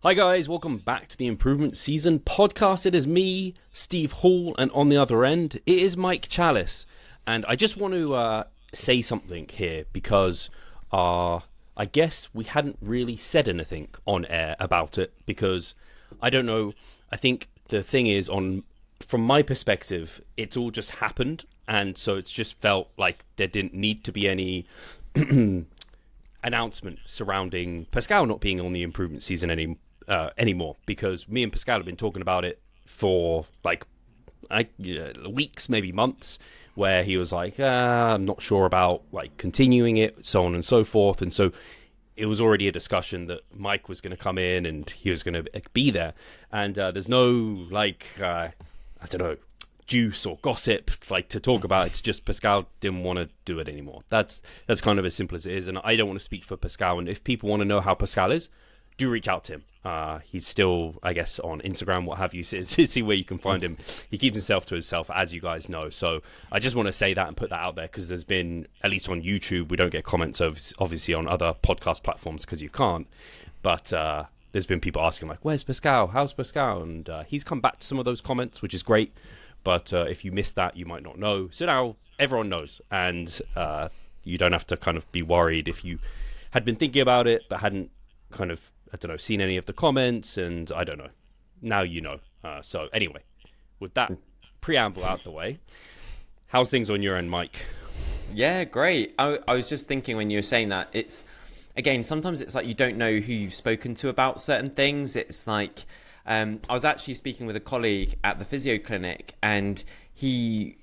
Hi guys, welcome back to the Improvement Season podcast. It is me, Steve Hall, and on the other end, it is Mike Challis. And I just want to say something here because I guess we hadn't really said anything on air about it because I don't know. I think the thing is, from my perspective, it's all just happened, and so it's just felt like there didn't need to be any announcement surrounding Pascal not being on the Improvement Season anymore, because me and Pascal have been talking about it for weeks, maybe months, where he was like, I'm not sure about continuing it, so on and so forth. And so it was already a discussion that Mike was going to come in and he was going to be there. And there's no I don't know, juice or gossip to talk about. It's just Pascal didn't want to do it anymore. That's kind of as simple as it is. And I don't want to speak for Pascal. And if people want to know how Pascal is, do reach out to him. He's still, I guess, on Instagram, what have you, see where you can find him. He keeps himself to himself, as you guys know. So I just want to say that and put that out there, because there's been, at least on YouTube, we don't get comments, obviously, on other podcast platforms because you can't. But there's been people asking, where's Pascal? How's Pascal? And he's come back to some of those comments, which is great. But if you missed that, you might not know. So now everyone knows. And you don't have to kind of be worried if you had been thinking about it but hadn't kind of, I don't know, seen any of the comments, and I don't know. Now you know. So anyway, with that preamble out the way, how's things on your end, Mike? Yeah, great. I was just thinking when you were saying that, it's, again, sometimes it's like you don't know who you've spoken to about certain things. It's like, I was actually speaking with a colleague at the physio clinic, and he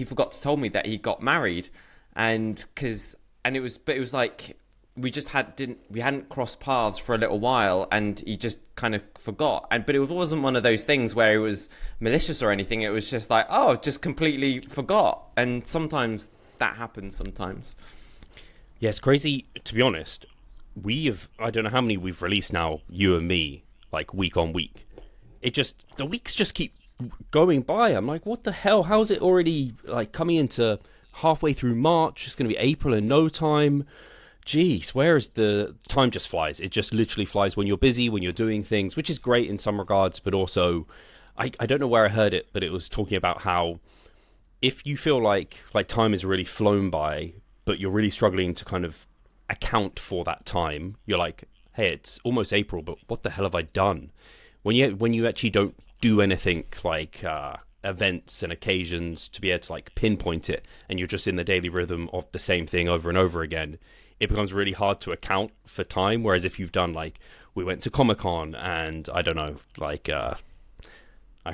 forgot to tell me that he got married, and it was like, we just hadn't crossed paths for a little while, and he just kind of forgot. But it wasn't one of those things where it was malicious or anything. It was just just completely forgot. And sometimes that happens sometimes. Yeah, it's crazy, to be honest. I don't know how many we've released now, you and me, week on week. The weeks just keep going by. I'm like, what the hell? How's it already coming into halfway through March? It's going to be April in no time. Jeez, where is the time? Just flies. It just literally flies when you're busy, when you're doing things, which is great in some regards, but also I don't know where I heard it, but it was talking about how if you feel like time is really flown by, but you're really struggling to kind of account for that time, you're like, hey, it's almost April, but what the hell have I done? When you actually don't do anything events and occasions to be able to pinpoint it, and you're just in the daily rhythm of the same thing over and over again, it becomes really hard to account for time. Whereas if you've done we went to Comic-Con, and I don't know, I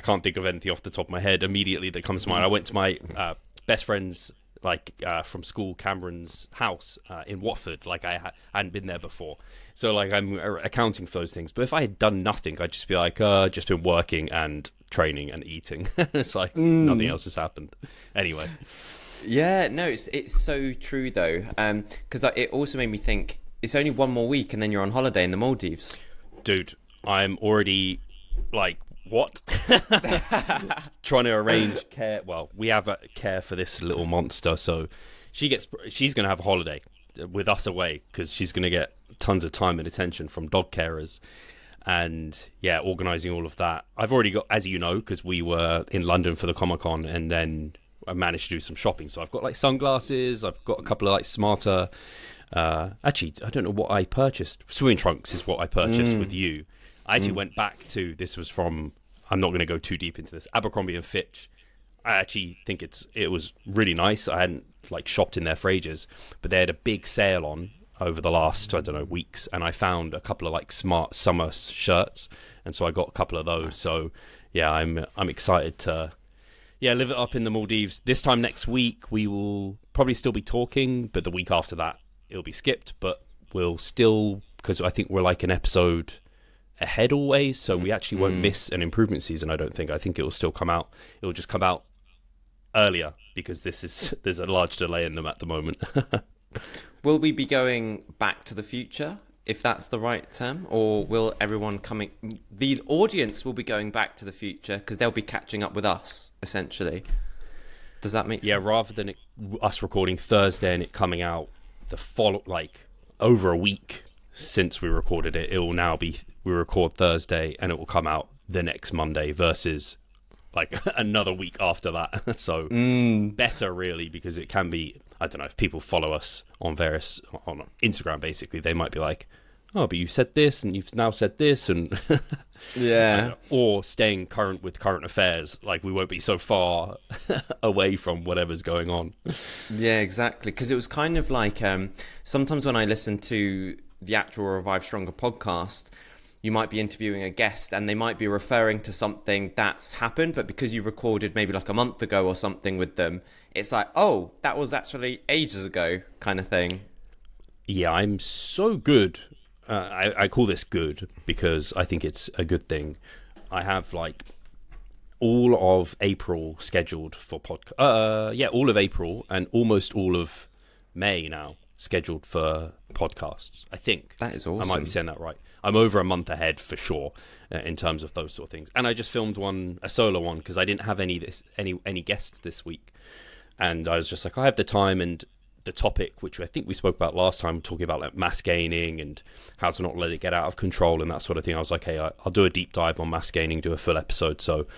can't think of anything off the top of my head immediately that comes to mind. I went to my best friend's from school, Cameron's house in Watford. I hadn't been there before, so I'm accounting for those things. But if I had done nothing, I'd just be just been working and training and eating. It's nothing else has happened anyway. Yeah, no, it's so true though, because it also made me think it's only one more week and then you're on holiday in the Maldives. Dude, I'm already what? Trying to arrange care. Well, we have a care for this little monster, so she's going to have a holiday with us away, because she's going to get tons of time and attention from dog carers. And yeah, organising all of that. I've already got, as you know, because we were in London for the Comic-Con, and then I managed to do some shopping. So I've got sunglasses, I've got a couple of smarter, actually, I don't know what I purchased. Swimming trunks is what I purchased with you. I actually went back to, this was from, I'm not going to go too deep into this, Abercrombie and Fitch. I actually think it was really nice. I hadn't shopped in there for ages, but they had a big sale on over the last, I don't know, weeks, and I found a couple of smart summer shirts, and so I got a couple of those. Nice. So yeah, I'm excited to live it up in the Maldives. This time next week we will probably still be talking, but the week after that it'll be skipped, but we'll still, because I think we're an episode ahead always, so we actually won't miss an Improvement Season. I think it will still come out. It will just come out earlier, because there's a large delay in them at the moment. Will we be going back to the future, if that's the right term, or will the audience will be going back to the future because they'll be catching up with us, essentially? Does that make sense? Yeah, rather than us recording Thursday and it coming out over a week since we recorded it. It will now be, we record Thursday and it will come out the next Monday versus like another week after that. So better really, because it can be, I don't know, if people follow us on Instagram, basically, they might be like, oh, but you said this and you've now said this, and Yeah. or staying current with current affairs. Like, we won't be so far away from whatever's going on. Yeah, exactly. Because it was kind of like sometimes when I listen to the actual Revive Stronger podcast, you might be interviewing a guest and they might be referring to something that's happened, but because you recorded maybe like a month ago or something with them, it's like, oh, that was actually ages ago kind of thing. Yeah, I'm so good. I call this good because I think it's a good thing. I have like all of April scheduled for podcast. Yeah, all of April and almost all of May now scheduled for podcasts. I think That is awesome. I might be saying that right. I'm over a month ahead for sure in terms of those sort of things. And I just filmed a solo one, because I didn't have any guests this week, and I was just like, I have the time and the topic, which I think we spoke about last time, talking about like mass gaining and how to not let it get out of control and that sort of thing. I was like, hey, I'll do a deep dive on mass gaining, do a full episode. So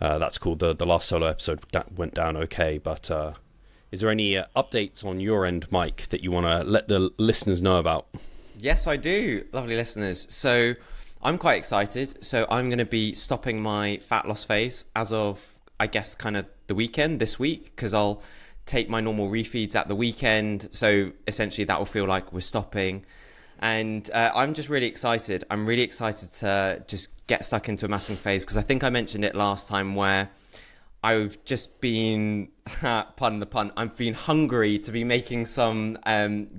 that's cool. The last solo episode went down okay. But is there any updates on your end, Mike, that you want to let the listeners know about? Yes, I do, lovely listeners. So I'm quite excited. So I'm going to be stopping my fat loss phase as of, I guess, kind of the weekend this week, because I'll take my normal refeeds at the weekend. So essentially that will feel like we're stopping. And I'm just really excited. I'm really excited to just get stuck into a massing phase, because I think I mentioned it last time where I've just been, pardon the pun, I've been hungry to be making some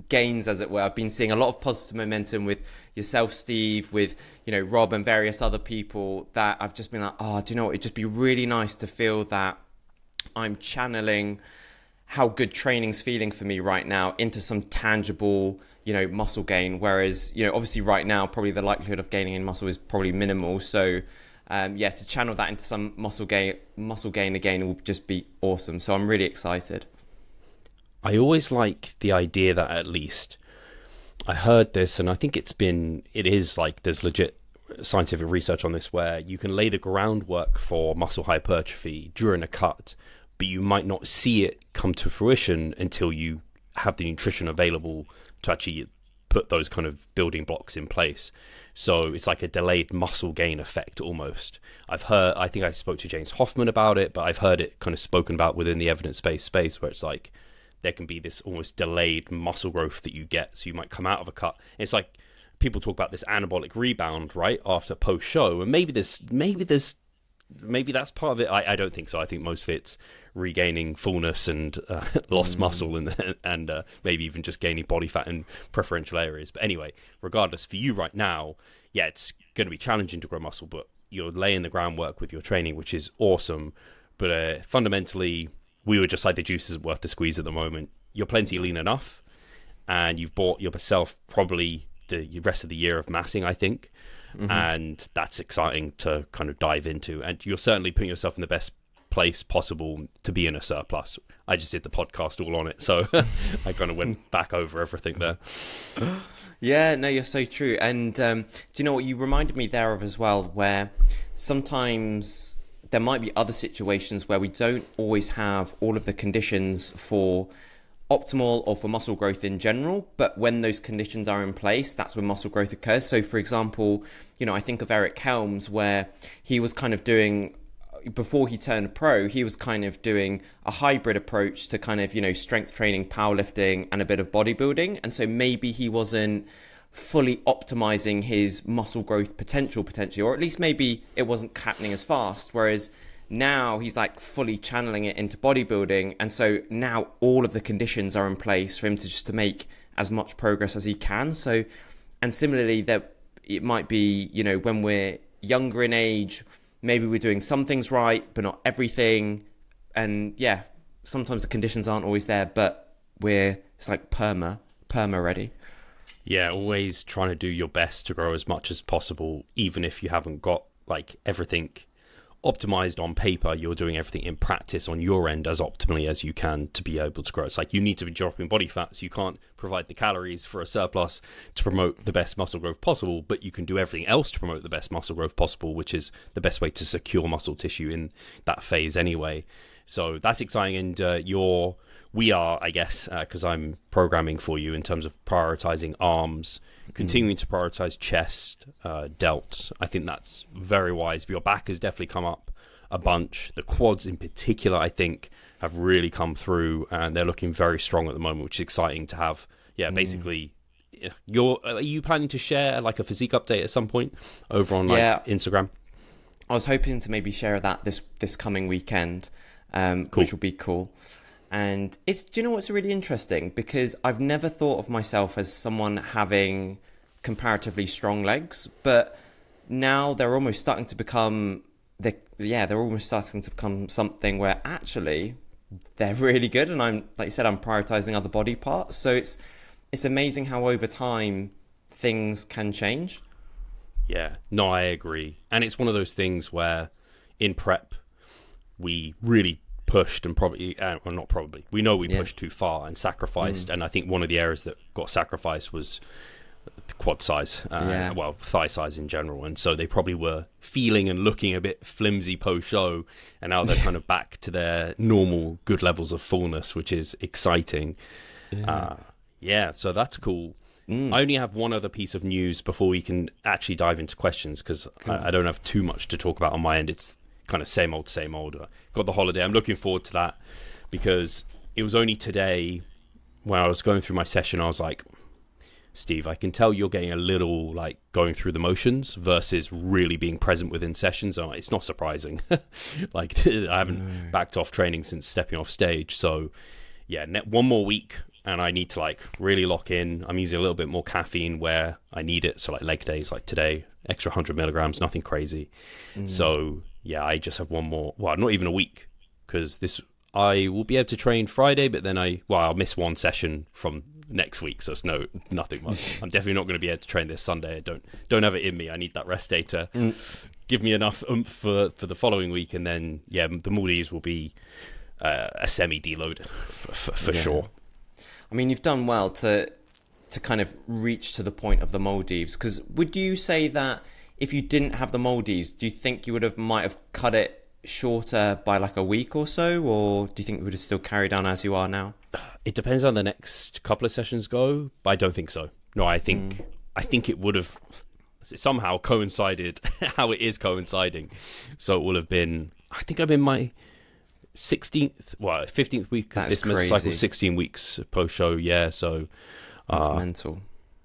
gains, as it were. I've been seeing a lot of positive momentum with yourself, Steve, with, you know, Rob and various other people, that I've just been like, oh, do you know what? It'd just be really nice to feel that I'm channeling how good training's feeling for me right now into some tangible, you know, muscle gain. Whereas, you know, obviously right now, probably the likelihood of gaining in muscle is probably minimal. So, yeah, to channel that into some muscle gain again will just be awesome. So I'm really excited. I always like the idea that, at least I heard this, and I think it is like, there's legit scientific research on this, where you can lay the groundwork for muscle hypertrophy during a cut, but you might not see it come to fruition until you have the nutrition available to actually put those kind of building blocks in place. So it's like a delayed muscle gain effect almost. I think I spoke to James Hoffman about it, but I've heard it kind of spoken about within the evidence-based space, where it's like there can be this almost delayed muscle growth that you get. So you might come out of a cut. It's like people talk about this anabolic rebound, right, after post-show, and maybe that's part of it. I don't think so. I think most of it's regaining fullness and lost muscle and maybe even just gaining body fat in preferential areas. But anyway, regardless, for you right now, yeah, it's going to be challenging to grow muscle, but you're laying the groundwork with your training, which is awesome. But fundamentally, we were just like, the juice isn't worth the squeeze at the moment. You're plenty lean enough, and you've bought yourself probably the rest of the year of massing, I think. And that's exciting to kind of dive into, and you're certainly putting yourself in the best place possible to be in a surplus. I just did the podcast all on it, so I kind of went back over everything there. Yeah, no, you're so true. And do you know what you reminded me there of as well, where sometimes there might be other situations where we don't always have all of the conditions for optimal or for muscle growth in general, but when those conditions are in place, that's when muscle growth occurs. So for example, you know, I think of Eric Helms, where he was kind of doing, before he turned pro, he was kind of doing a hybrid approach to kind of, you know, strength training, powerlifting, and a bit of bodybuilding. And so maybe he wasn't fully optimizing his muscle growth potentially, or at least maybe it wasn't happening as fast. Whereas now he's like fully channeling it into bodybuilding, and so now all of the conditions are in place for him to make as much progress as he can. So, and similarly, that it might be, you know, when we're younger in age, maybe we're doing some things right, but not everything. And yeah, sometimes the conditions aren't always there, but it's like perma ready. Yeah, always trying to do your best to grow as much as possible, even if you haven't got like everything optimized on paper, you're doing everything in practice on your end as optimally as you can to be able to grow. It's like you need to be dropping body fat, so you can't provide the calories for a surplus to promote the best muscle growth possible, but you can do everything else to promote the best muscle growth possible, which is the best way to secure muscle tissue in that phase anyway. So that's exciting. And we are, I guess, because I'm programming for you in terms of prioritizing arms, continuing to prioritize chest, delts. I think that's very wise. Your back has definitely come up a bunch. The quads in particular, I think, have really come through, and they're looking very strong at the moment, which is exciting to have. Yeah, basically, are you planning to share like a physique update at some point over on like Instagram? I was hoping to maybe share that this coming weekend, Cool. which will be cool. And do you know what's really interesting? Because I've never thought of myself as someone having comparatively strong legs, but now they're almost starting to become something where actually they're really good. And I'm, like you said, I'm prioritizing other body parts. So it's amazing how over time things can change. Yeah, no, I agree. And it's one of those things where in prep, we really pushed and we know we pushed too far and sacrificed. And I think one of the areas that got sacrificed was the quad size, well, thigh size in general. And so they probably were feeling and looking a bit flimsy post-show, and now they're kind of back to their normal good levels of fullness, which is exciting. So that's cool. I only have one other piece of news before we can actually dive into questions, because I don't have too much to talk about on my end. It's kind of same old. Got the holiday. I'm looking forward to that, because it was only today when I was going through my session, I was like, Steve, I can tell you're getting a little like going through the motions versus really being present within sessions. So it's not surprising. Like I haven't backed off training since stepping off stage. So yeah, one more week and I need to like really lock in. I'm using a little bit more caffeine where I need it. So like leg days, like today, extra 100 milligrams, nothing crazy. So yeah, I just have one more, well, not even a week, because I will be able to train Friday, but then I'll miss one session from next week, so it's nothing much. I'm definitely not going to be able to train this Sunday. I don't have it in me. I need that rest day to give me enough oomph for the following week, and then the Maldives will be a semi deload for sure. I mean, you've done well to kind of reach to the point of the Maldives, because would you say that if you didn't have the Maldives, do you think you might have cut it shorter by like a week or so, or do you think you would have still carried on as you are now? It depends on the next couple of sessions go, but I don't think so. No, I think it would have somehow coincided how it is coinciding. So it will have been, I think I'm in my 15th week of this cycle, 16 weeks post-show, so... That's mental.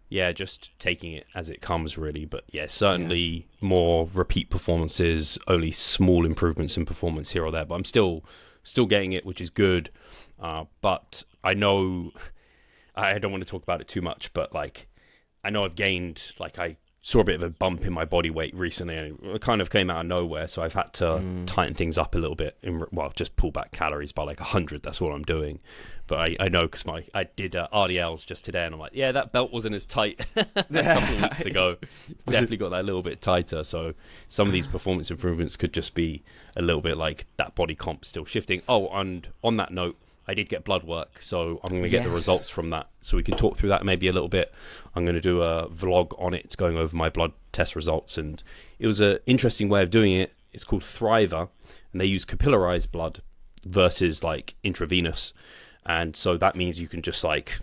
Yeah, just taking it as it comes, really. But yeah, certainly more repeat performances, only small improvements in performance here or there. But I'm still getting it, which is good. But I know I don't want to talk about it too much, but like I know I've gained, like I saw a bit of a bump in my body weight recently, and it kind of came out of nowhere. So I've had to tighten things up a little bit, just pull back calories by like 100. That's all I'm doing. But I know, because I did RDLs just today, and I'm like, yeah, that belt wasn't as tight a couple of weeks ago. Definitely got that a little bit tighter. So some of these performance improvements could just be a little bit like that body comp still shifting. Oh, and on that note, I did get blood work, so I'm going to get the results from that. So we can talk through that maybe a little bit. I'm going to do a vlog on it. It's going over my blood test results, and it was an interesting way of doing it. It's called Thriver, and they use capillarized blood versus like intravenous. And so that means you can just like,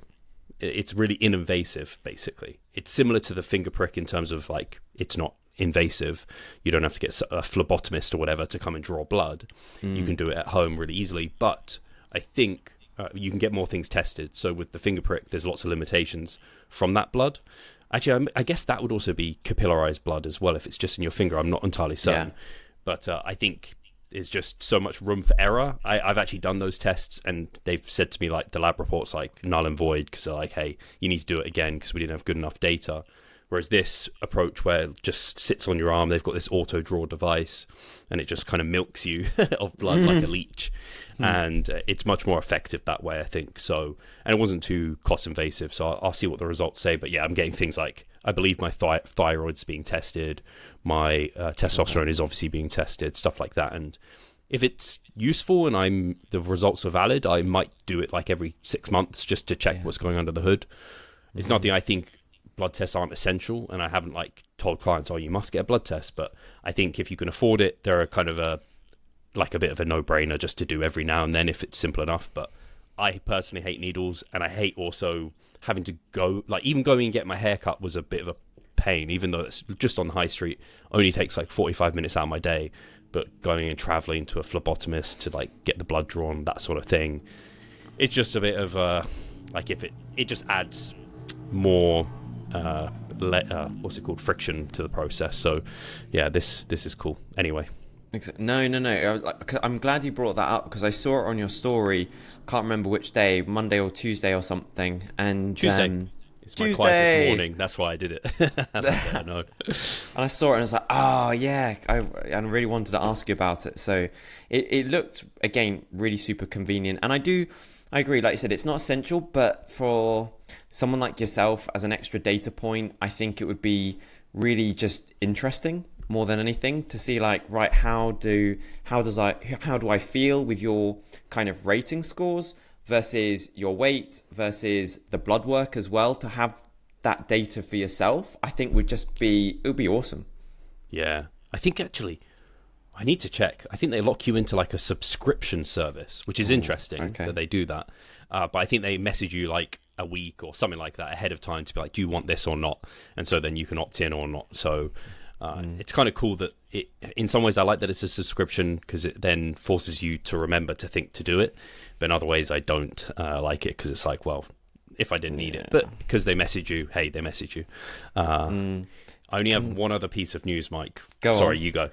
it's really invasive, basically. It's similar to the finger prick in terms of like, it's not invasive. You don't have to get a phlebotomist or whatever to come and draw blood. You can do it at home really easily. But I think you can get more things tested. So with the finger prick, there's lots of limitations from that blood. Actually, I guess that would also be capillarized blood as well if it's just in your finger. I'm not entirely certain. But I think is just so much room for error. I've actually done those tests, and they've said to me like the lab report's like null and void, because they're like, hey, you need to do it again because we didn't have good enough data. Whereas this approach where it just sits on your arm, they've got this auto draw device, and it just kind of milks you of blood like a leech. And it's much more effective that way, I think. So, and it wasn't too cost invasive. So I'll see what the results say. But yeah, I'm getting things like I believe my thyroid's being tested, my testosterone is obviously being tested, stuff like that. And if it's useful and the results are valid, I might do it like every 6 months just to check what's going under the hood. It's nothing. I think blood tests aren't essential, and I haven't like told clients, oh, you must get a blood test. But I think if you can afford it, they're kind of a bit of a no-brainer just to do every now and then if it's simple enough. But I personally hate needles, and I hate also having to go, like even going and get my hair cut was a bit of a pain, even though it's just on the high street, only takes like 45 minutes out of my day. But going and traveling to a phlebotomist to like get the blood drawn, that sort of thing, it's just a bit of like if it just adds more what's it called, friction to the process. So yeah, this is cool anyway. No. I'm glad you brought that up because I saw it on your story. Can't remember which day, Monday or Tuesday or something. And Tuesday. It's my quietest morning. That's why I did it. I know. And I saw it and I was like, oh yeah, I really wanted to ask you about it. So it looked, again, really super convenient. And I agree, like you said, it's not essential, but for someone like yourself as an extra data point, I think it would be really just interesting more than anything to see like, right, how do I feel with your kind of rating scores versus your weight versus the blood work as well. To have that data for yourself, I think it would be awesome. Yeah, I think actually I need to check. I think they lock you into like a subscription service, which is interesting that they do that. But I think they message you like a week or something like that ahead of time to be like, do you want this or not? And so then you can opt in or not. So it's kind of cool that in some ways I like that it's a subscription because it then forces you to remember to think to do it. But in other ways I don't like it because it's like, well, if I didn't need it. But because they message you, they message you. I only have one other piece of news, Mike. Sorry, you go.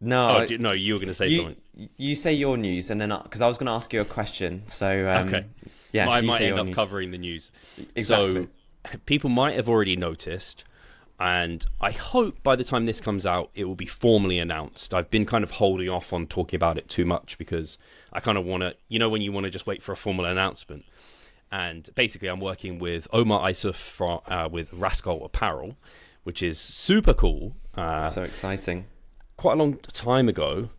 No, no, you were going to say something. You say your news, and then because I was going to ask you a question. So okay, yeah, I so might end up news. covering the news. Exactly. So people might have already noticed, and I hope by the time this comes out, it will be formally announced. I've been kind of holding off on talking about it too much because I kind of want to, when you want to just wait for a formal announcement. And basically, I'm working with Omar Isuf with Raskol Apparel, which is super cool. So exciting. Quite a long time ago,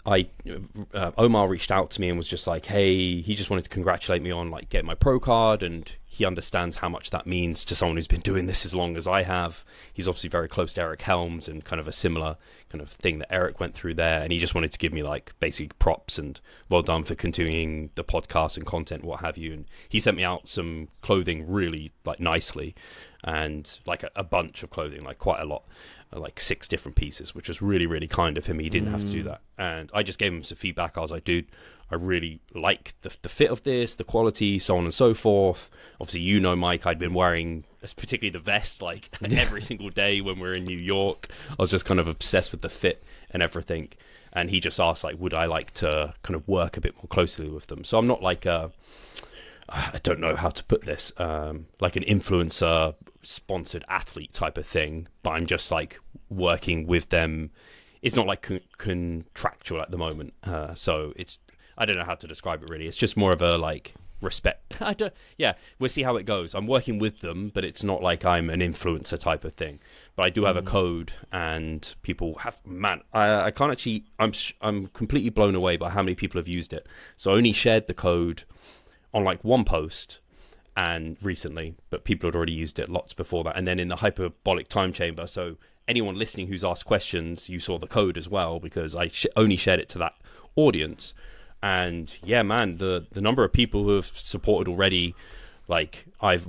Omar reached out to me and was just like, hey, he just wanted to congratulate me on like getting my pro card, and he understands how much that means to someone who's been doing this as long as I have. He's obviously very close to Eric Helms and kind of a similar kind of thing that Eric went through there, and he just wanted to give me like basic props and well done for continuing the podcast and content, what have you. And he sent me out some clothing really like nicely, and like a bunch of clothing, like quite a lot, like 6 different pieces, which was really, really kind of him. He didn't have to do that. And I just gave him some feedback. I was like, dude, I really like the fit of this, the quality, so on and so forth. Obviously, Mike, I'd been wearing particularly the vest like every single day when we were in New York. I was just kind of obsessed with the fit and everything. And he just asked like, would I like to kind of work a bit more closely with them? So I'm not like I don't know how to put this, like an influencer sponsored athlete type of thing, but I'm just like working with them. It's not like contractual at the moment. So I don't know how to describe it really. It's just more of a like respect. We'll see how it goes. I'm working with them, but it's not like I'm an influencer type of thing. But I do have a code, and people have, I can't actually, I'm completely blown away by how many people have used it. So I only shared the code on like one post and recently, but people had already used it lots before that. And then in the hyperbolic time chamber, so anyone listening who's asked questions, you saw the code as well, because I only shared it to that audience. And yeah, man, the number of people who have supported already, like I've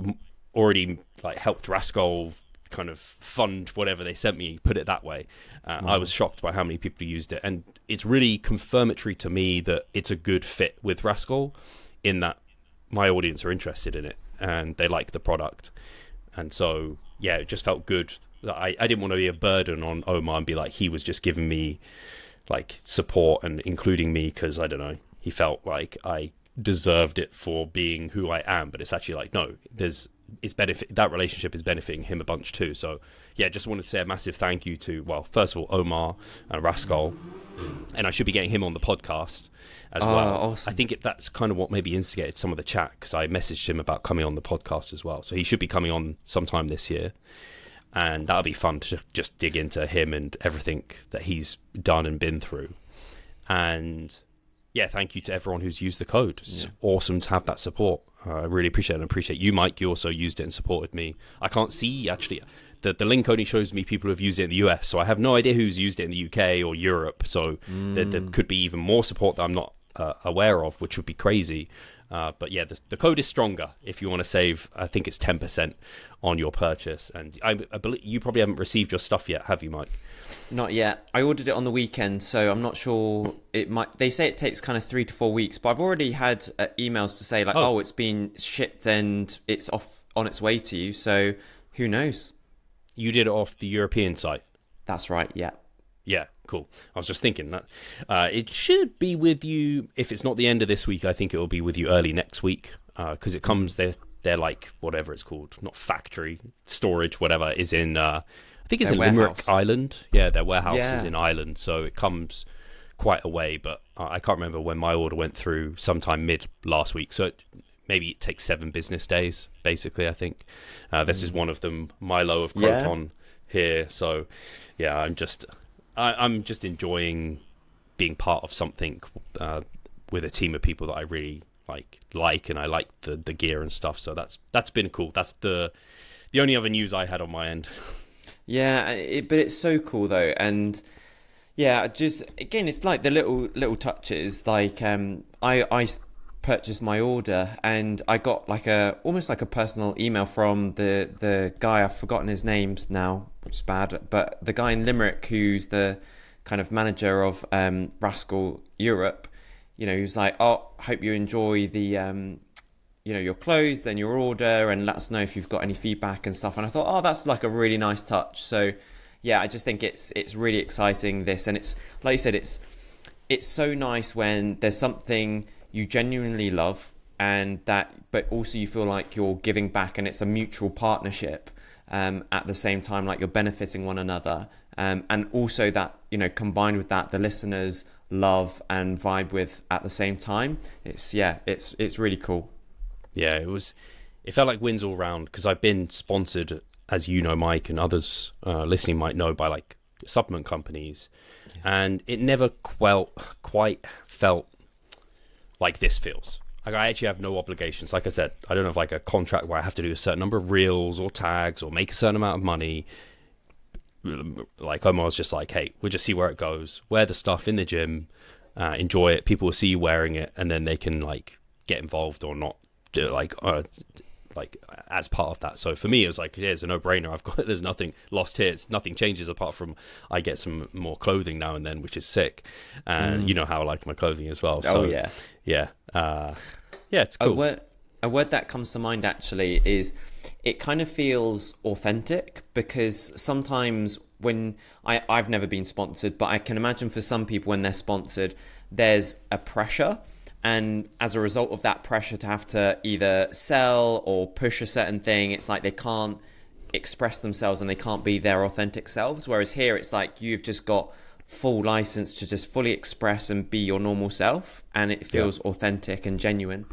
already like helped Raskol kind of fund whatever they sent me, put it that way. I was shocked by how many people used it, and it's really confirmatory to me that it's a good fit with Raskol, in that my audience are interested in it and they like the product. And so yeah, it just felt good. I didn't want to be a burden on Omar and be like he was just giving me like support and including me because I don't know, he felt like I deserved it for being who I am. But it's actually like, no, that relationship is benefiting him a bunch too. So yeah, just wanted to say a massive thank you to, well, first of all, Omar and Raskol, and I should be getting him on the podcast as well. Awesome. I think that's kind of what maybe instigated some of the chat, because I messaged him about coming on the podcast as well. So he should be coming on sometime this year. and that'll be fun to just dig into him and everything that he's done and been through. And yeah, thank you to everyone who's used the code. It's awesome to have that support. I really appreciate it, and appreciate you, Mike. You also used it and supported me. I can't see, actually, the link only shows me people who have used it in the US, so I have no idea who's used it in the UK or Europe, so there could be even more support that I'm not aware of, which would be crazy. But yeah, the code is stronger if you want to save. I think it's 10% on your purchase. And I believe you probably haven't received your stuff yet, have you, Mike? Not yet. I ordered it on the weekend, so I'm not sure. It might. They say it takes kind of 3 to 4 weeks, but I've already had emails to say like, oh, it's been shipped and it's off on its way to you. So who knows? You did it off the European site. That's right. Yeah. Yeah, cool. I was just thinking that it should be with you. If it's not the end of this week, I think it will be with you early next week, because it comes. They're like whatever it's called, not factory storage, whatever is in. I think it's in Limerick, Ireland. Yeah, their warehouse is in Ireland, so it comes quite a way. But I can't remember when my order went through. Sometime mid last week, so maybe it takes 7 business days. Basically, I think this is one of them. Milo of Croton here, so yeah, I'm just enjoying being part of something with a team of people that I really like, and I like the gear and stuff. So that's been cool. That's the only other news I had on my end. Yeah, but it's so cool though, and yeah, just again, it's like the little touches. Like I purchased my order, and I got like almost like a personal email from the guy. I've forgotten his names now, which is bad, but the guy in Limerick who's the kind of manager of Raskol Europe. You know, he was like, "Oh, hope you enjoy the your clothes and your order, and let us know if you've got any feedback and stuff." And I thought, oh, that's like a really nice touch. So yeah, I just think it's really exciting, this, and it's like you said, it's so nice when there's something you genuinely love, and but also you feel like you're giving back, and it's a mutual partnership at the same time, like you're benefiting one another, and also that, combined with that, the listeners love and vibe with at the same time. It's really cool. Yeah, it felt like wins all round, because I've been sponsored, as you know, Mike, and others listening might know, by like supplement companies, and it never quite felt like this feels. Like I actually have no obligations. Like I said, I don't have like a contract where I have to do a certain number of reels or tags or make a certain amount of money. Like Omar's just like, hey, we'll just see where it goes. Wear the stuff in the gym, enjoy it. People will see you wearing it, and then they can like get involved or not. Do like as part of that. So for me, it was like, it's a no-brainer. There's nothing lost here. Nothing changes apart from I get some more clothing now and then, which is sick. And you know how I like my clothing as well. So, yeah, it's cool. A word that comes to mind actually is, it kind of feels authentic, because sometimes when I've never been sponsored, but I can imagine for some people when they're sponsored, there's a pressure. And as a result of that pressure to have to either sell or push a certain thing, it's like they can't express themselves and they can't be their authentic selves. Whereas here, it's like you've just got full license to just fully express and be your normal self. And it feels authentic and genuine.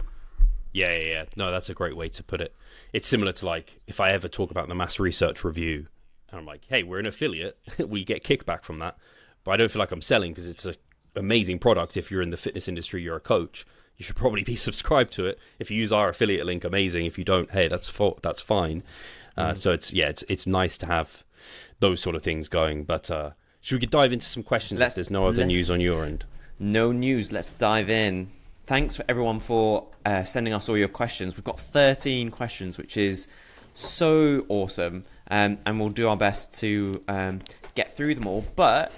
Yeah. No, that's a great way to put it. It's similar to like, if I ever talk about the Mass Research Review, and I'm like, hey, we're an affiliate, we get kickback from that. But I don't feel like I'm selling, because it's a amazing product. If you're in the fitness industry, you're a coach, you should probably be subscribed to it. If you use our affiliate link, amazing. If you don't, hey, that's fine. So it's nice to have those sort of things going. But should we dive into some questions if there's no other news on your end? No news. Let's dive in. Thanks for everyone for sending us all your questions. We've got 13 questions, which is so awesome, and we'll do our best to get through them all. But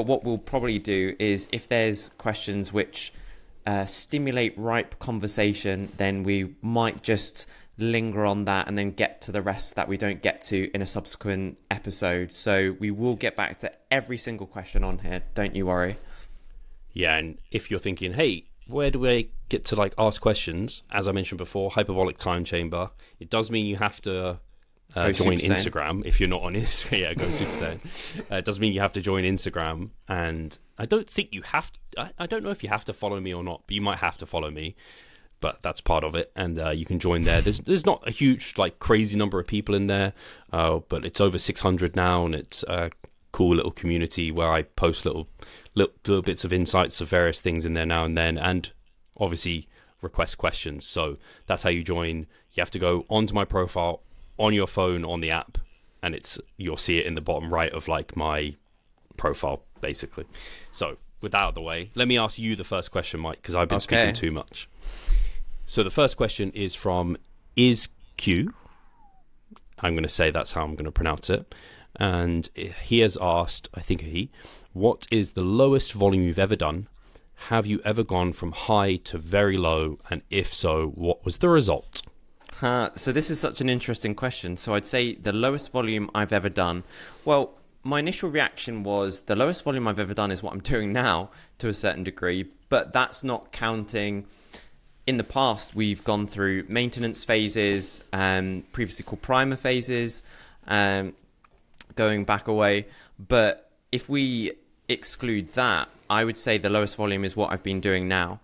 what we'll probably do is, if there's questions which stimulate ripe conversation, then we might just linger on that and then get to the rest that we don't get to in a subsequent episode. So we will get back to every single question on here. Don't you worry. Yeah, and if you're thinking, hey, where do I get to like ask questions? As I mentioned before, Hyperbolic Time Chamber. It does mean you have to join Instagram if you're not on Instagram. Yeah, go Super Saiyan. It doesn't mean you have to join Instagram, and I don't think you have to. I don't know if you have to follow me or not, but you might have to follow me. but that's part of it, and you can join there. There's not a huge, like, crazy number of people in there, but it's over 600 now, and it's a cool little community where I post little bits of insights of various things in there now and then, and obviously request questions. So that's how you join. You have to go onto my profile on your phone on the app, and you'll see it in the bottom right of like my profile, basically. So with that out of the way, let me ask you the first question, Mike, because I've been speaking too much. So the first question is from IsQ. I'm going to say that's how I'm going to pronounce it. And he has asked, I think what is the lowest volume you've ever done? Have you ever gone from high to very low? And if so, what was the result? So this is such an interesting question. So I'd say the lowest volume I've ever done. Well, my initial reaction was the lowest volume I've ever done is what I'm doing now to a certain degree, but that's not counting. In the past, we've gone through maintenance phases, previously called primer phases, going back away. But if we exclude that, I would say the lowest volume is what I've been doing now.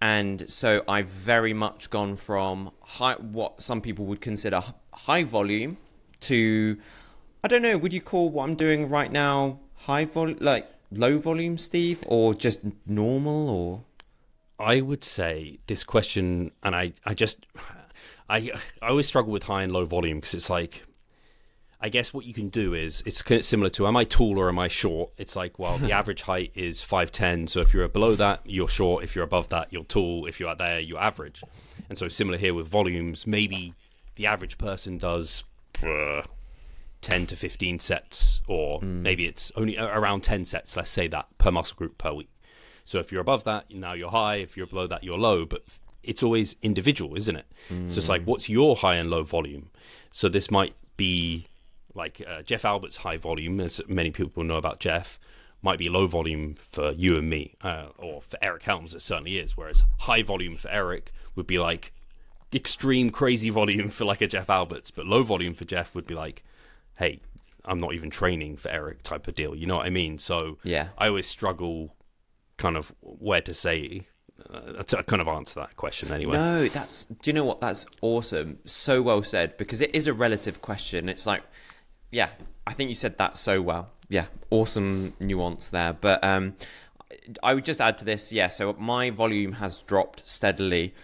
And so I've very much gone from what some people would consider high volume to, I don't know, would you call what I'm doing right now high volume, like low volume, Steve, or just normal, or? I would say this question, and I always struggle with high and low volume, because it's like, I guess what you can do is, it's kind of similar to, am I tall or am I short? It's like, well, the average height is 5'10", so if you're below that, you're short. If you're above that, you're tall. If you're out there, you're average. And so similar here with volumes, maybe the average person does 10 to 15 sets, or maybe it's only around 10 sets, let's say that, per muscle group per week. So if you're above that, now you're high. If you're below that, you're low. But it's always individual, isn't it? So it's like, what's your high and low volume? So this might be like Jeff Albert's high volume, as many people know about Jeff, might be low volume for you and me, or for Eric Helms, it certainly is. Whereas high volume for Eric would be like extreme crazy volume for like a Jeff Albert's, but low volume for Jeff would be like, hey, I'm not even training for Eric type of deal. You know what I mean? So yeah, I always struggle kind of where to say to kind of answer that question anyway. No, do you know what? That's awesome. So well said, because it is a relative question. It's like, yeah, I think you said that so well. Yeah, awesome nuance there. But I would just add to this, yeah, so my volume has dropped steadily,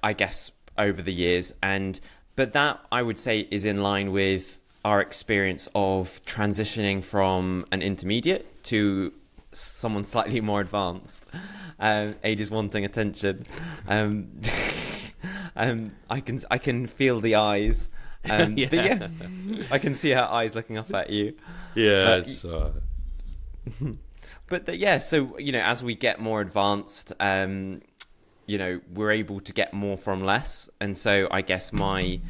I guess, over the years. But that, I would say, is in line with our experience of transitioning from an intermediate to someone slightly more advanced. Age is wanting attention. I can feel the eyes. But yeah, I can see her eyes looking up at you. Yeah. Yeah, so, as we get more advanced, we're able to get more from less. And so I guess my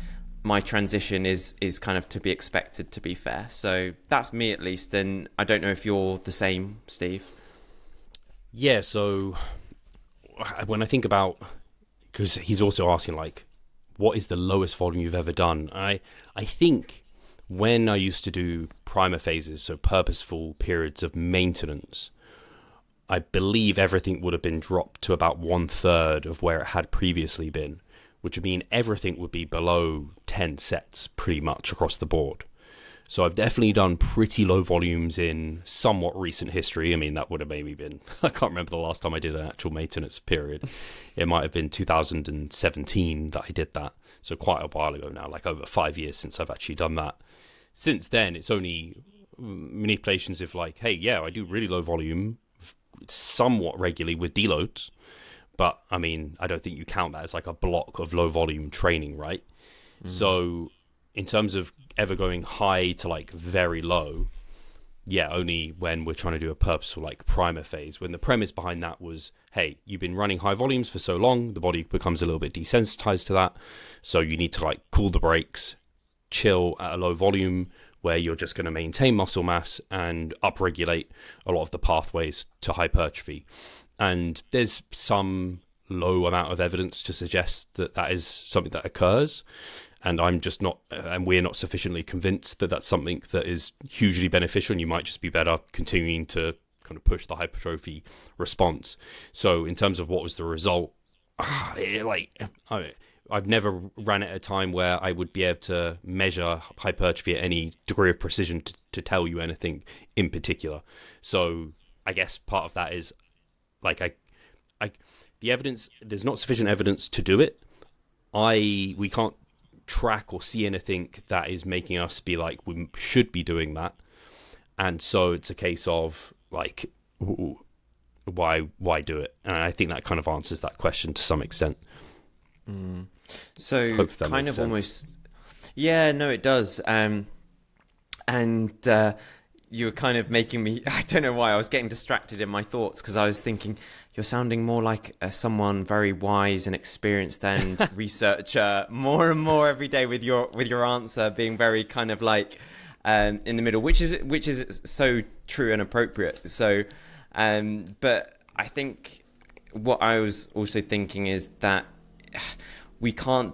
transition is kind of to be expected, to be fair. So that's me, at least. And I don't know if you're the same, Steve. Yeah, so when I think about, because he's also asking, like, what is the lowest volume you've ever done? I think when I used to do primer phases, so purposeful periods of maintenance, I believe everything would have been dropped to about 1/3 of where it had previously been, which would mean everything would be below 10 sets pretty much across the board. So I've definitely done pretty low volumes in somewhat recent history. I mean, that would have maybe been, I can't remember the last time I did an actual maintenance period. It might have been 2017 that I did that. So quite a while ago now, like over 5 years since I've actually done that. Since then, it's only manipulations of like, hey, yeah, I do really low volume somewhat regularly with deloads. But I mean, I don't think you count that as like a block of low volume training, right? So in terms of ever going high to like very low, yeah, only when we're trying to do a purposeful like primer phase, when the premise behind that was, hey, you've been running high volumes for so long, the body becomes a little bit desensitized to that. So you need to like cool the brakes, chill at a low volume where you're just going to maintain muscle mass and upregulate a lot of the pathways to hypertrophy. And there's some low amount of evidence to suggest that that is something that occurs. And I'm just not, and we're not sufficiently convinced that that's something that is hugely beneficial, and you might just be better continuing to kind of push the hypertrophy response. So in terms of what was the result, I've never ran at a time where I would be able to measure hypertrophy at any degree of precision to tell you anything in particular. So I guess part of that is like the evidence. There's not sufficient evidence to do it. We can't track or see anything that is making us be like we should be doing that, and so it's a case of like why do it? And I think that kind of answers that question to some extent. So kind of almost, yeah, no, it does. And you were kind of making me, I don't know why, I was getting distracted in my thoughts because I was thinking you're sounding more like someone very wise and experienced and researcher more and more every day with your answer being very kind of like in the middle, which is so true and appropriate. So, but I think what I was also thinking is that we can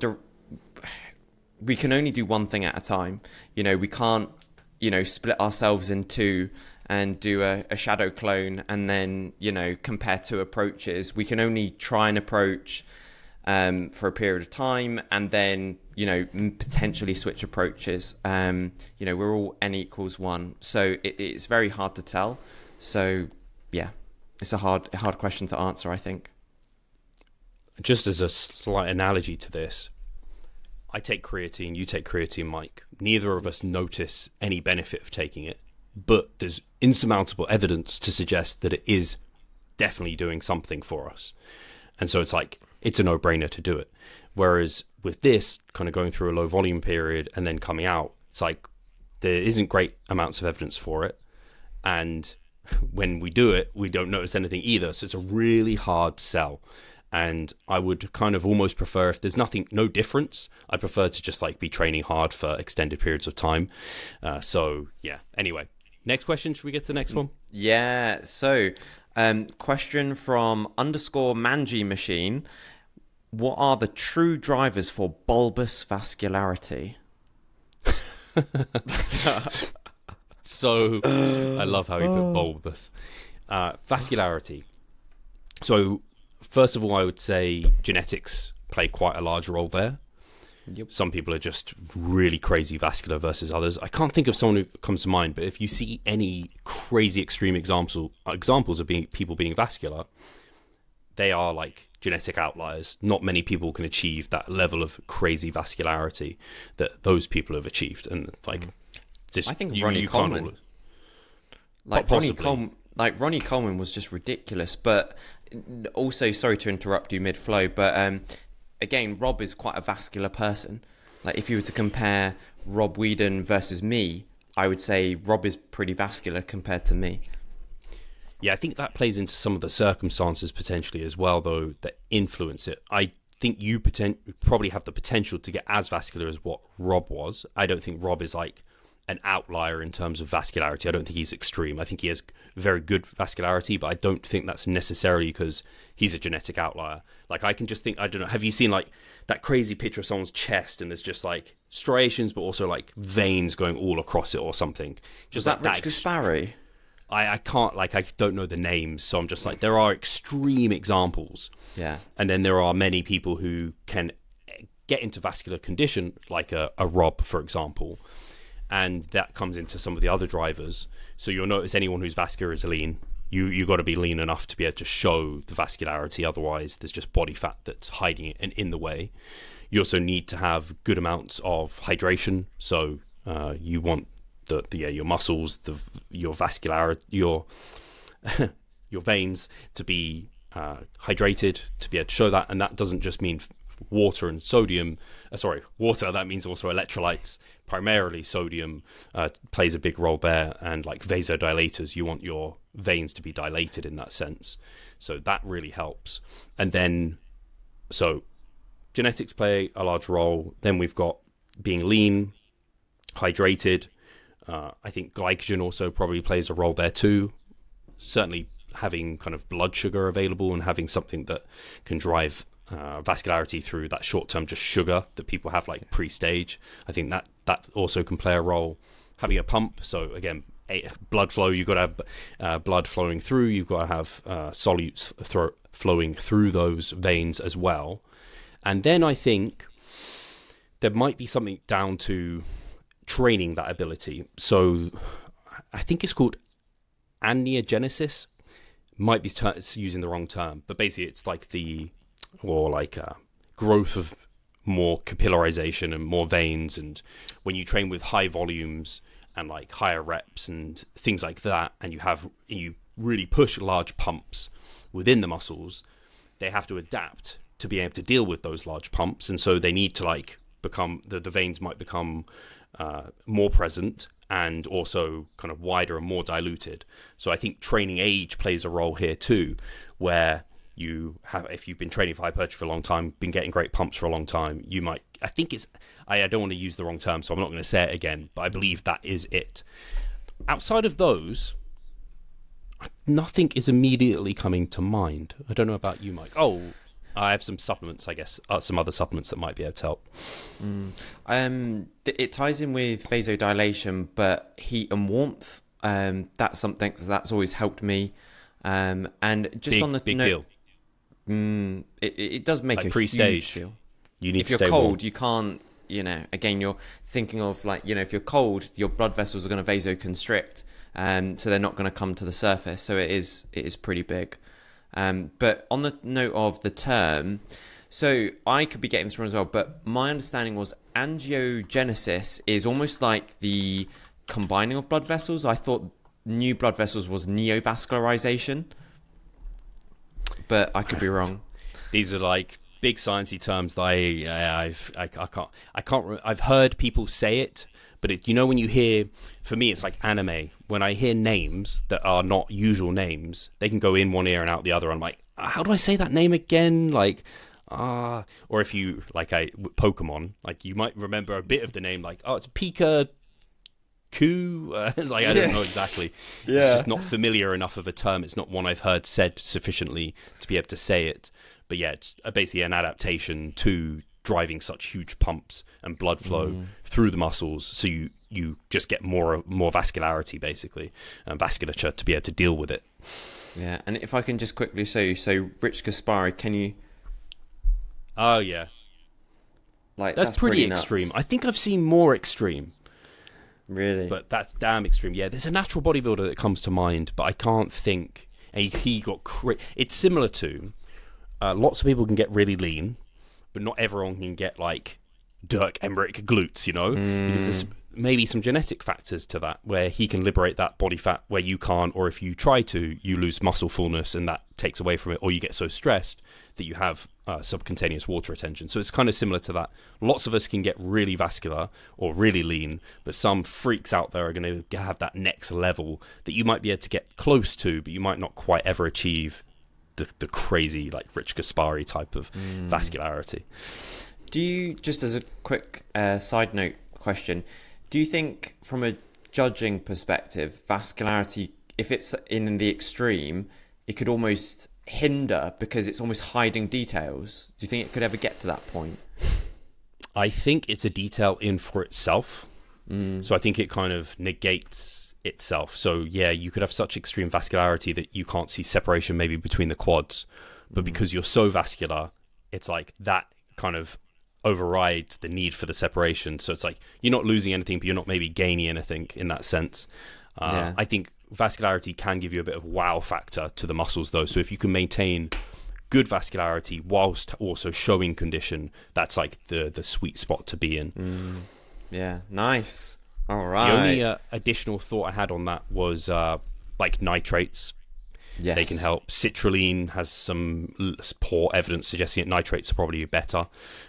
only do one thing at a time. We can't, split ourselves in two and do a shadow clone and then, compare two approaches. We can only try and approach for a period of time and then, potentially switch approaches. We're all n equals 1. So it's very hard to tell. So, yeah, it's a hard question to answer, I think. Just as a slight analogy to this, I take creatine, you take creatine, Mike. Neither of us notice any benefit of taking it, but there's insurmountable evidence to suggest that it is definitely doing something for us. And so it's a no-brainer to do it. Whereas with this, kind of going through a low volume period and then coming out, it's like there isn't great amounts of evidence for it. And when we do it, we don't notice anything either. So it's a really hard sell. And I would kind of almost prefer, if there's no difference, I'd prefer to just be training hard for extended periods of time. So yeah, anyway, next question. Should we get to the next one? Yeah. So question from _Manji Machine. What are the true drivers for bulbous vascularity? So I love how you put bulbous. Vascularity. So first of all, I would say genetics play quite a large role there. Yep. Some people are just really crazy vascular versus others. I can't think of someone who comes to mind, but if you see any crazy extreme examples of people being vascular, they are like genetic outliers. Not many people can achieve that level of crazy vascularity that those people have achieved. And I think Ronnie Coleman, Ronnie Coleman was just ridiculous. But also, sorry to interrupt you mid-flow, but again, Rob is quite a vascular person. Like if you were to compare Rob Whedon versus me, I would say Rob is pretty vascular compared to me. Yeah, I think that plays into some of the circumstances potentially as well, though, that influence it. I think you probably have the potential to get as vascular as what Rob was. I don't think Rob is like an outlier in terms of vascularity. I don't think he's extreme. I think he has very good vascularity, but I don't think that's necessarily because he's a genetic outlier. Like I can just think, I don't know, have you seen like that crazy picture of someone's chest and there's just like striations, but also like veins going all across it or something? Just was that Rich Gaspari? I can't, like, I don't know the names, so I'm just like, there are extreme examples. Yeah. And then there are many people who can get into vascular condition, like a Rob, for example, and that comes into some of the other drivers. So you'll notice anyone who's vascular is lean. You got to be lean enough to be able to show the vascularity, otherwise there's just body fat that's hiding it and in the way. You also need to have good amounts of hydration, so you want your muscles, your vascular, your veins to be hydrated, to be able to show that. And that doesn't just mean water and sodium. Water, that means also electrolytes. Primarily sodium plays a big role there, and like vasodilators, you want your veins to be dilated in that sense. So that really helps. And then, so genetics play a large role. Then we've got being lean, hydrated. I think glycogen also probably plays a role there too. Certainly having kind of blood sugar available and having something that can drive vascularity through that short-term just sugar that people have like pre-stage. I think that also can play a role. Having a pump, so again, blood flow. You've got to have blood flowing through. You've got to have solutes flowing through those veins as well. And then I think there might be something down to training that ability. So I think it's called aneogenesis. Might be using the wrong term, but basically it's like growth of more capillarization and more veins. And when you train with high volumes and like higher reps and things like that, and you really push large pumps within the muscles, they have to adapt to be able to deal with those large pumps, and so they need to like become the veins might become more present and also kind of wider and more diluted. So I think training age plays a role here too, where if you've been training for hypertrophy for a long time, been getting great pumps for a long time, you might, I don't want to use the wrong term, so I'm not going to say it again, but I believe that is it. Outside of those, nothing is immediately coming to mind. I don't know about you, Mike. Oh, I have some supplements, I guess, some other supplements that might be able to help. It ties in with vasodilation, but heat and warmth, that's something that's always helped me. And just on the big deal. It does make like a pre-stage huge deal. You need if to you're stay cold, warm. you can't. Again, you're thinking of if you're cold, your blood vessels are going to vasoconstrict, so they're not going to come to the surface. So it is pretty big. But on the note of the term, so I could be getting this wrong as well, but my understanding was angiogenesis is almost like the combining of blood vessels. I thought new blood vessels was neovascularization, but I could be wrong. These are like big sciencey terms that I can't. I've heard people say it, but when you hear, for me, it's like anime. When I hear names that are not usual names, they can go in one ear and out the other. I'm like, how do I say that name again? Like, or if you Pokemon, like you might remember a bit of the name, like, oh, it's Pikachu. It's like, I don't know exactly. Yeah. It's just not familiar enough of a term. It's not one I've heard said sufficiently to be able to say it. But yeah, it's basically an adaptation to driving such huge pumps and blood flow through the muscles, so you just get more vascularity, basically, and vasculature to be able to deal with it. Yeah, and if I can just quickly show you, so Rich Gaspari, can you? Oh yeah, that's pretty extreme. I think I've seen more extreme. Really? But that's damn extreme. Yeah, there's a natural bodybuilder that comes to mind, but I can't think. And he got it's similar to lots of people can get really lean, but not everyone can get like Dirk Emmerich glutes, because there's maybe some genetic factors to that, where he can liberate that body fat where you can't, or if you try to, you lose muscle fullness and that takes away from it, or you get so stressed that you have subcutaneous water retention. So it's kind of similar to that. Lots of us can get really vascular or really lean, but some freaks out there are going to have that next level that you might be able to get close to, but you might not quite ever achieve the crazy, like Rich Gaspari type of vascularity. Do you, just as a quick side note question, do you think from a judging perspective, vascularity, if it's in the extreme, it could almost hinder because it's almost hiding details? Do you think it could ever get to that point? I think it's a detail in for itself. So I think it kind of negates itself. So yeah, you could have such extreme vascularity that you can't see separation maybe between the quads, but because you're so vascular, it's like that kind of overrides the need for the separation. So it's like you're not losing anything, but you're not maybe gaining anything in that sense. I think vascularity can give you a bit of wow factor to the muscles though. So if you can maintain good vascularity whilst also showing condition, that's like the sweet spot to be in. Yeah, nice. All right. The only additional thought I had on that was like nitrates. Yes. They can help. Citrulline has some poor evidence suggesting that nitrates are probably better,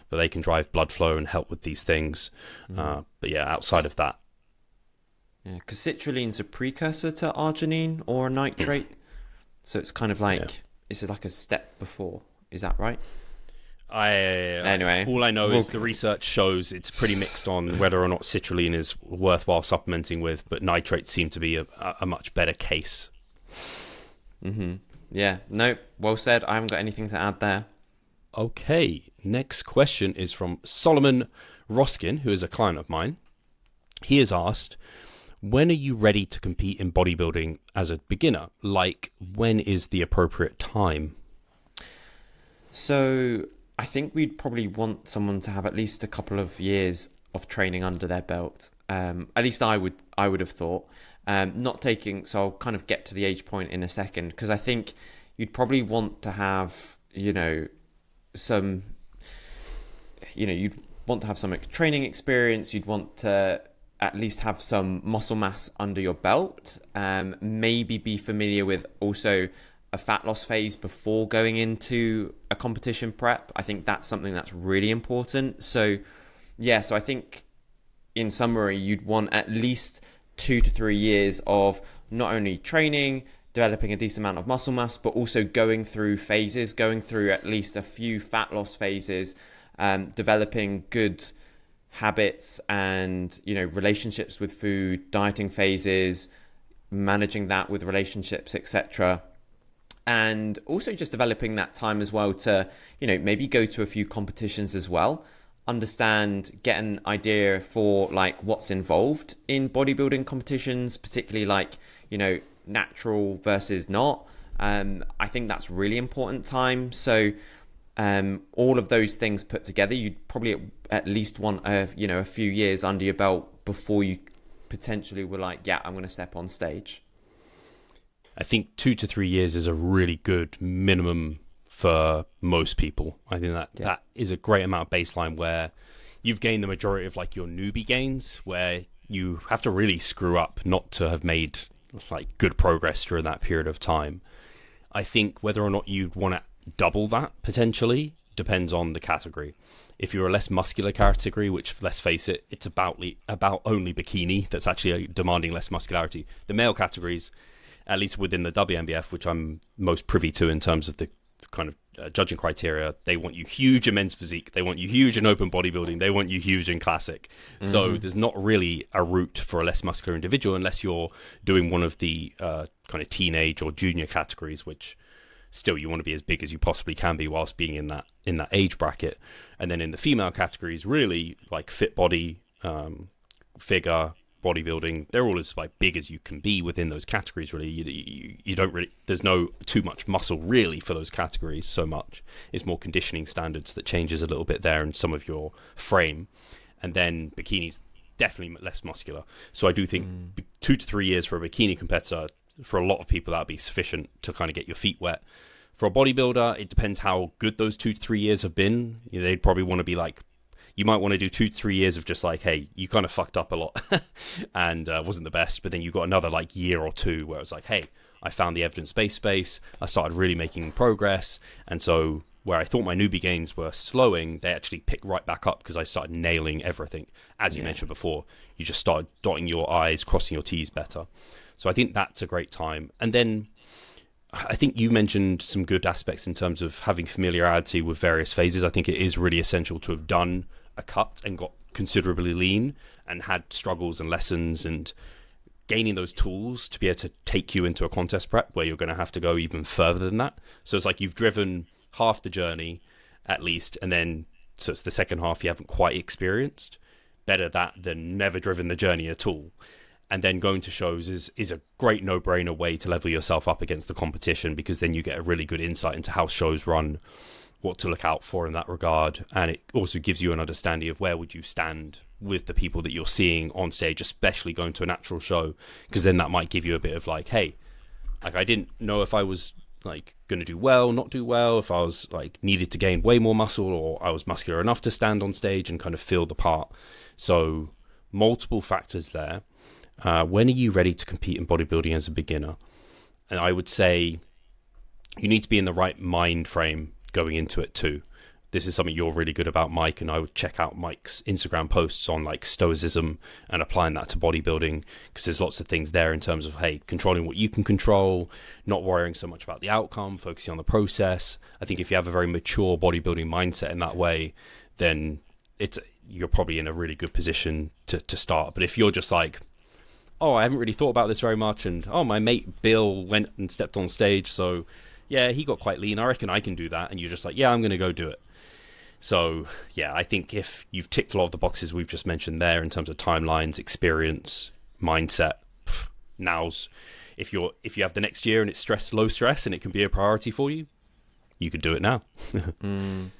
but they can drive blood flow and help with these things. But yeah, outside of that. Yeah, because citrulline's a precursor to arginine or a nitrate. So it's kind of like, it's like a step before. Is that right? Anyway, all I know is the research shows it's pretty mixed on whether or not citrulline is worthwhile supplementing with, but nitrates seem to be a much better case. Yeah, no, well said. I haven't got anything to add there. Okay, next question is from Solomon Roskin, who is a client of mine. He has asked, When are you ready to compete in bodybuilding as a beginner? Like, when is the appropriate time? So I think we'd probably want someone to have at least a couple of years of training under their belt. At least I would have thought. Not taking, so I'll kind of get to the age point in a second, because I think you'd probably want to have, some, you'd want to have some training experience. You'd want to at least have some muscle mass under your belt. Maybe be familiar with also a fat loss phase before going into a competition prep. I think that's something that's really important. So I think in summary, you'd want at least 2 to 3 years of not only training, developing a decent amount of muscle mass, but also going through phases, going through at least a few fat loss phases, developing good habits and, relationships with food, dieting phases, managing that with relationships, etc. And also just developing that time as well to, maybe go to a few competitions as well, understand, get an idea for like what's involved in bodybuilding competitions, particularly like, natural versus not. I think that's really important time. So all of those things put together, you'd probably at least want a few years under your belt before you potentially were like, yeah, I'm going to step on stage. I think 2 to 3 years is a really good minimum for most people. I think that is a great amount of baseline where you've gained the majority of like your newbie gains, where you have to really screw up not to have made like good progress during that period of time. I think whether or not you'd want to double that potentially depends on the category. If you're a less muscular category, which let's face it, it's about only bikini that's actually demanding less muscularity. The male categories, at least within the WNBF, which I'm most privy to in terms of the kind of judging criteria, they want you huge in men's physique, they want you huge in open bodybuilding, they want you huge in classic. Mm-hmm. So there's not really a route for a less muscular individual unless you're doing one of the kind of teenage or junior categories, which still you want to be as big as you possibly can be whilst being in that age bracket. And then in the female categories, really like fit body, figure, bodybuilding, they're all as like big as you can be within those categories. Really, you don't really, there's no too much muscle really for those categories. So much it's more conditioning standards that changes a little bit there and some of your frame. And then bikinis definitely less muscular. So I do think 2 to 3 years for a bikini competitor, for a lot of people that'd be sufficient to kind of get your feet wet. For a bodybuilder, it depends how good those 2 to 3 years have been. They'd probably want to be like, you might want to do 2 to 3 years of just like, hey, you kind of fucked up a lot and wasn't the best. But then you got another like year or two where it's like, hey, I found the evidence-based space. I started really making progress. And so where I thought my newbie gains were slowing, they actually picked right back up because I started nailing everything. As you mentioned before, you just started dotting your I's, crossing your T's better. So I think that's a great time. And then I think you mentioned some good aspects in terms of having familiarity with various phases. I think it is really essential to have done a cut and got considerably lean and had struggles and lessons and gaining those tools to be able to take you into a contest prep where you're going to have to go even further than that. So it's like you've driven half the journey at least, and then so it's the second half you haven't quite experienced. Better that than never driven the journey at all. And then going to shows is a great no-brainer way to level yourself up against the competition, because then you get a really good insight into how shows run, what to look out for in that regard. And it also gives you an understanding of where would you stand with the people that you're seeing on stage, especially going to a natural show, because then that might give you a bit of like, hey, like I didn't know if I was like going to do well, not do well, if I was like needed to gain way more muscle, or I was muscular enough to stand on stage and kind of feel the part. So multiple factors there. When are you ready to compete in bodybuilding as a beginner? And I would say you need to be in the right mind frame going into it too. This is something you're really good about, Mike, and I would check out Mike's Instagram posts on like stoicism and applying that to bodybuilding, because there's lots of things there in terms of, hey, controlling what you can control, not worrying so much about the outcome, focusing on the process. I think if you have a very mature bodybuilding mindset in that way, then you're probably in a really good position to start. But if you're just like, oh, I haven't really thought about this very much, and oh, my mate Bill went and stepped on stage, so yeah, he got quite lean, I reckon I can do that, and you're just like, yeah, I'm going to go do it. So yeah, I think if you've ticked a lot of the boxes we've just mentioned there in terms of timelines, experience, mindset. Now's if you have the next year and it's low stress and it can be a priority for you, you could do it now. And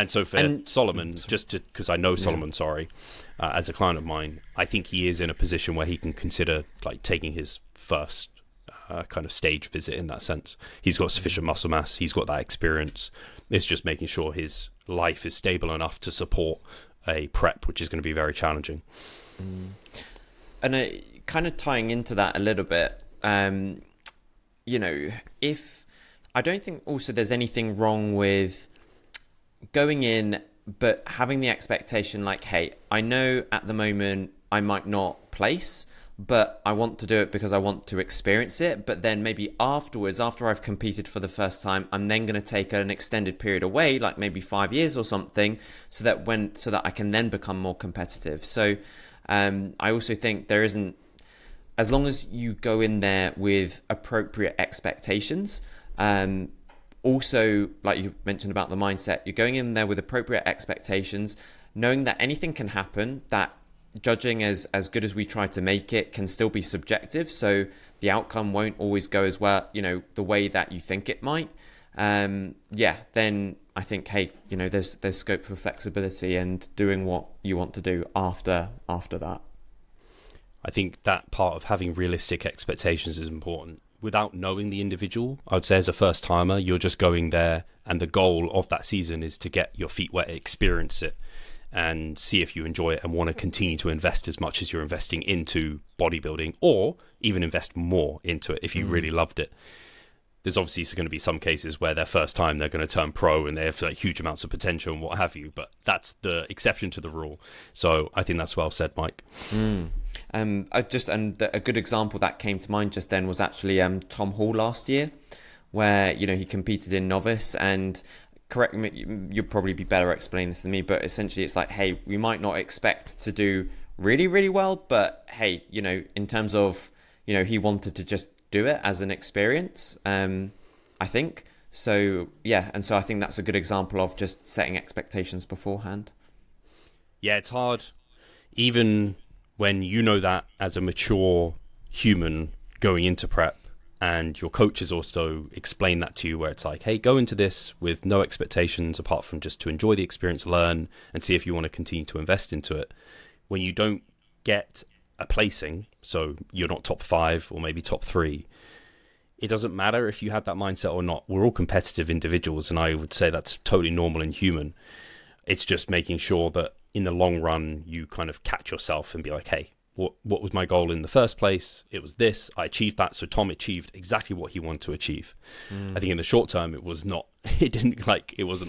so for Solomon, just because I know Solomon, as a client of mine, I think he is in a position where he can consider like taking his first kind of stage visit in that sense. He's got sufficient muscle mass, he's got that experience. It's just making sure his life is stable enough to support a prep, which is going to be very challenging. And kind of tying into that a little bit, if I don't think also there's anything wrong with going in but having the expectation like, hey, I know at the moment I might not place, but I want to do it because I want to experience it. But then maybe afterwards, after I've competed for the first time, I'm then going to take an extended period away, like maybe 5 years or something, so that I can then become more competitive. So I also think there isn't, as long as you go in there with appropriate expectations, also, like you mentioned about the mindset, you're going in there with appropriate expectations, knowing that anything can happen, that judging as good as we try to make it can still be subjective. So the outcome won't always go as well, the way that you think it might. Then I think, hey, there's scope for flexibility and doing what you want to do after that. I think that part of having realistic expectations is important. Without knowing the individual, I would say as a first timer, you're just going there and the goal of that season is to get your feet wet, experience it and see if you enjoy it and want to continue to invest as much as you're investing into bodybuilding, or even invest more into it if you really loved it. There's obviously going to be some cases where their first time they're going to turn pro and they have like huge amounts of potential and what have you, but that's the exception to the rule. So I think that's well said, Mike. A good example that came to mind just then was actually Tom Hall last year, where he competed in novice. And correct me, you'll probably be better at explaining this than me, but essentially it's like, hey, we might not expect to do really, really well, but hey, in terms of he wanted to just do it as an experience, I think so. And so I think that's a good example of just setting expectations beforehand. Yeah, it's hard, even when that as a mature human going into prep, and your coaches also explain that to you, where it's like, hey, go into this with no expectations apart from just to enjoy the experience, learn, and see if you want to continue to invest into it. When you don't get a placing, so you're not top 5 or maybe top 3, it doesn't matter if you had that mindset or not. We're all competitive individuals, and I would say that's totally normal and human. It's just making sure that in the long run, you kind of catch yourself and be like, hey, what was my goal in the first place? It was this. I achieved that. So Tom achieved exactly what he wanted to achieve. I think in the short term, it wasn't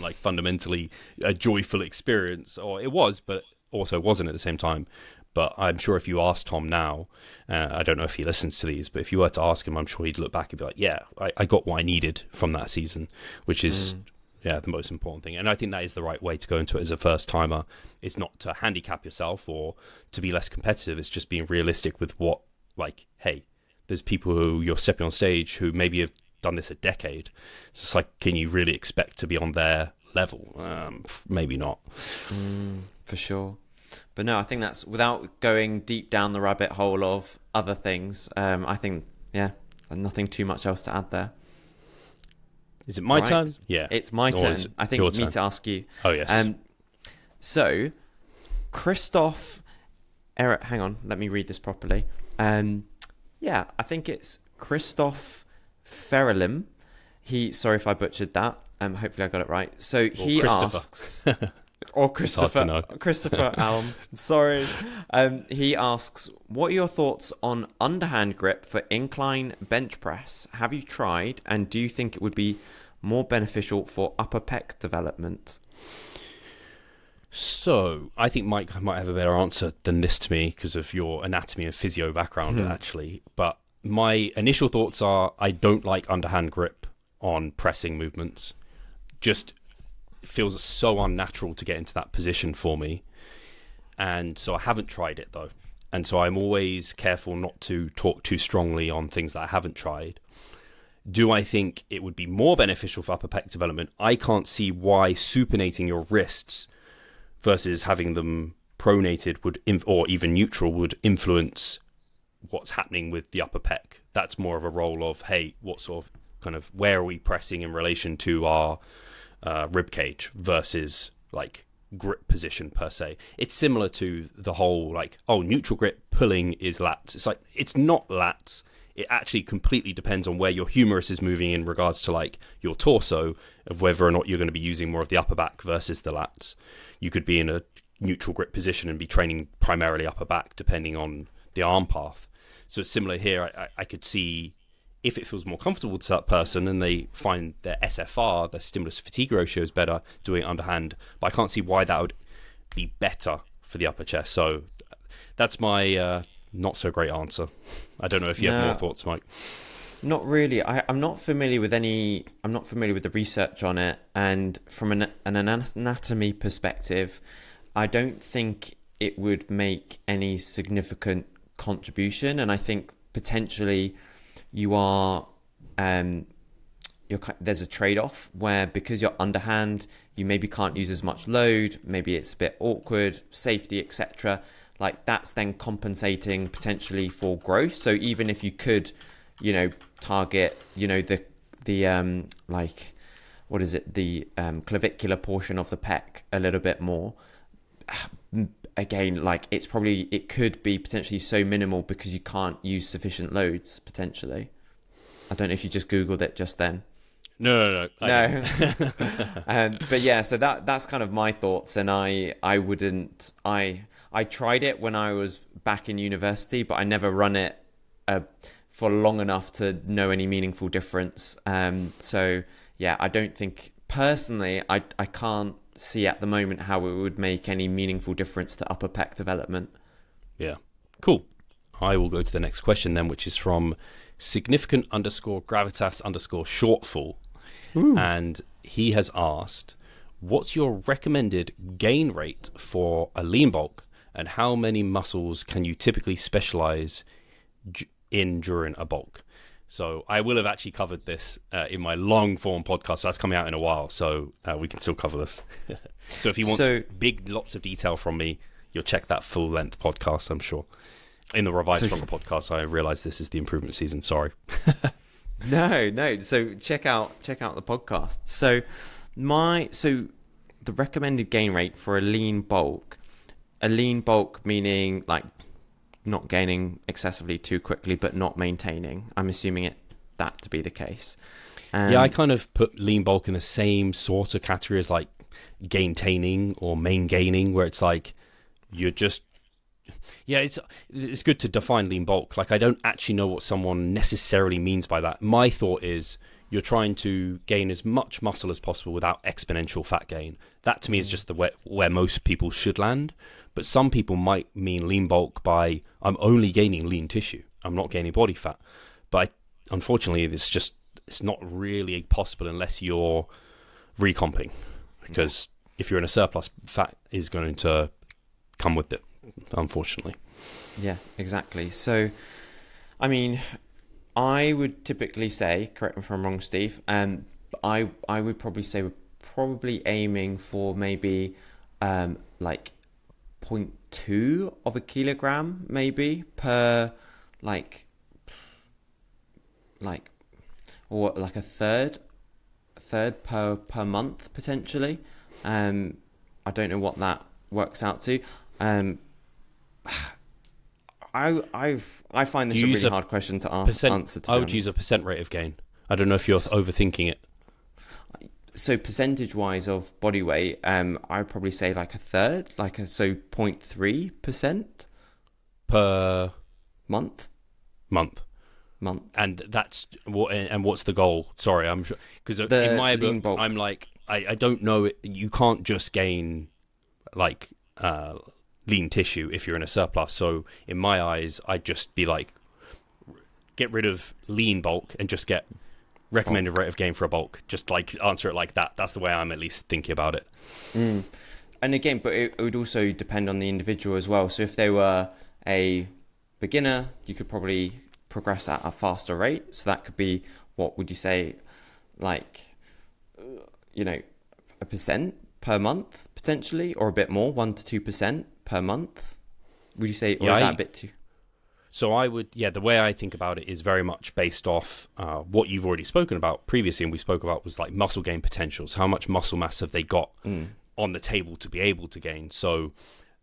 like fundamentally a joyful experience, or it was, but also wasn't at the same time. But I'm sure if you ask Tom now, I don't know if he listens to these, but if you were to ask him, I'm sure he'd look back and be like, yeah, I got what I needed from that season, which is the most important thing. And I think that is the right way to go into it as a first timer. It's not to handicap yourself or to be less competitive. It's just being realistic with what, like, hey, there's people who you're stepping on stage who maybe have done this a decade. So it's like, can you really expect to be on their level? Maybe not. For sure. But no, I think that's, without going deep down the rabbit hole of other things, I think, nothing too much else to add there. Is it my turn? Yeah. It's my turn. I think you need to ask you. Oh, yes. So, Christoph... hang on, let me read this properly. I think it's Christoph Ferelim. Sorry if I butchered that. Hopefully I got it right. So he asks... Or Christopher Alm. Sorry. He asks, what are your thoughts on underhand grip for incline bench press? Have you tried, and do you think it would be more beneficial for upper pec development? So I think Mike might have a better answer than this to me because of your anatomy and physio background, actually. But my initial thoughts are, I don't like underhand grip on pressing movements. Just feels so unnatural to get into that position for me, and so I haven't tried it though, and so I'm always careful not to talk too strongly on things that I haven't tried. Do I think it would be more beneficial for upper pec development? I can't see why supinating your wrists versus having them pronated or even neutral would influence what's happening with the upper pec. That's more of a role of, hey, what sort of kind of where are we pressing in relation to our rib cage versus like grip position per se. It's similar to the whole like, oh, neutral grip pulling is lats. It's like, it's not lats. It actually completely depends on where your humerus is moving in regards to like your torso, of whether or not you're going to be using more of the upper back versus the lats. You could be in a neutral grip position and be training primarily upper back depending on the arm path. So it's similar here. I could see if it feels more comfortable to that person and they find their SFR, their stimulus to fatigue ratio is better doing it underhand, but I can't see why that would be better for the upper chest. So that's my not so great answer. I don't know if you have more thoughts, Mike. Not really. I'm not familiar with I'm not familiar with the research on it, and from an anatomy perspective, I don't think it would make any significant contribution. And I think potentially you are there's a trade-off where, because you're underhand, you maybe can't use as much load, maybe it's a bit awkward, safety, etc. Like that's then compensating potentially for growth. So even if you could, target, the like, what is it, the clavicular portion of the pec a little bit more, again, like it could be potentially so minimal because you can't use sufficient loads potentially. I don't know if you just Googled it just then. No. But yeah, so that's kind of my thoughts. And I tried it when I was back in university, but I never run it for long enough to know any meaningful difference. So yeah, I don't think personally, I can't see at the moment how it would make any meaningful difference to upper pec development. Yeah, cool. I will go to the next question then, which is from significant_gravitas_shortfall. Ooh. And he has asked, what's your recommended gain rate for a lean bulk, and how many muscles can you typically specialize in during a bulk? So I will have actually covered this in my long form podcast. So that's coming out in a while, so we can still cover this. So if you want lots of detail from me, you'll check that full length podcast, I'm sure. In the Revised Stronger podcast, I realize this is the improvement season. Sorry. No. So check out the podcast. So the recommended gain rate for a lean bulk meaning like not gaining excessively too quickly, but not maintaining. I'm assuming that to be the case. Yeah, I kind of put lean bulk in the same sort of category as like gaintaining or main gaining, where it's like you're just. Yeah, it's good to define lean bulk. Like, I don't actually know what someone necessarily means by that. My thought is you're trying to gain as much muscle as possible without exponential fat gain. That to me is just where most people should land. But some people might mean lean bulk by, I'm only gaining lean tissue, I'm not gaining body fat. But unfortunately, it's not really possible unless you're recomping, because if you're in a surplus, fat is going to come with it, unfortunately. Yeah, exactly. So, I mean, I would typically say, correct me if I'm wrong, Steve, I would probably say we're probably aiming for maybe like 0.2 of a kilogram maybe per or like a third per month potentially. I don't know what that works out to. I find this a really hard question to answer. I would use a percent rate of gain. I don't know if you're overthinking it. So percentage-wise of body weight, I'd probably say like a third, so 0.3% per month. And that's what. And what's the goal? Sorry, I'm sure, because in my book, bulk. I'm like, I don't know. You can't just gain like lean tissue if you're in a surplus. So in my eyes, I'd just be like, get rid of lean bulk and just get recommended rate of gain for a bulk. Just like answer it like that. That's the way I'm at least thinking about it. And again, but it would also depend on the individual as well. So if they were a beginner, you could probably progress at a faster rate. So that could be, what would you say, like, a percent per month potentially, or a bit more, 1 to 2% per month. Would you say, or is that a bit too? So I would, yeah, the way I think about it is very much based off what you've already spoken about previously, and we spoke about was like muscle gain potentials. How much muscle mass have they got on the table to be able to gain? So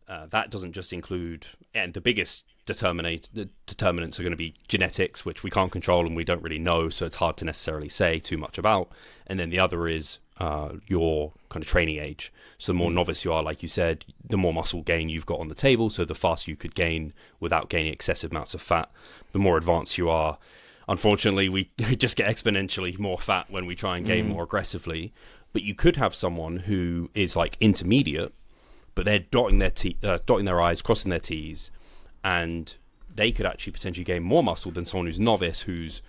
that doesn't just include, and the biggest determinants are going to be genetics, which we can't control and we don't really know, so it's hard to necessarily say too much about. And then the other is your kind of training age. So the more novice you are, like you said, the more muscle gain you've got on the table, so the faster you could gain without gaining excessive amounts of fat. The more advanced you are, unfortunately, we just get exponentially more fat when we try and gain more aggressively. But you could have someone who is like intermediate, but they're dotting their I's, crossing their T's, and they could actually potentially gain more muscle than someone who's novice, who's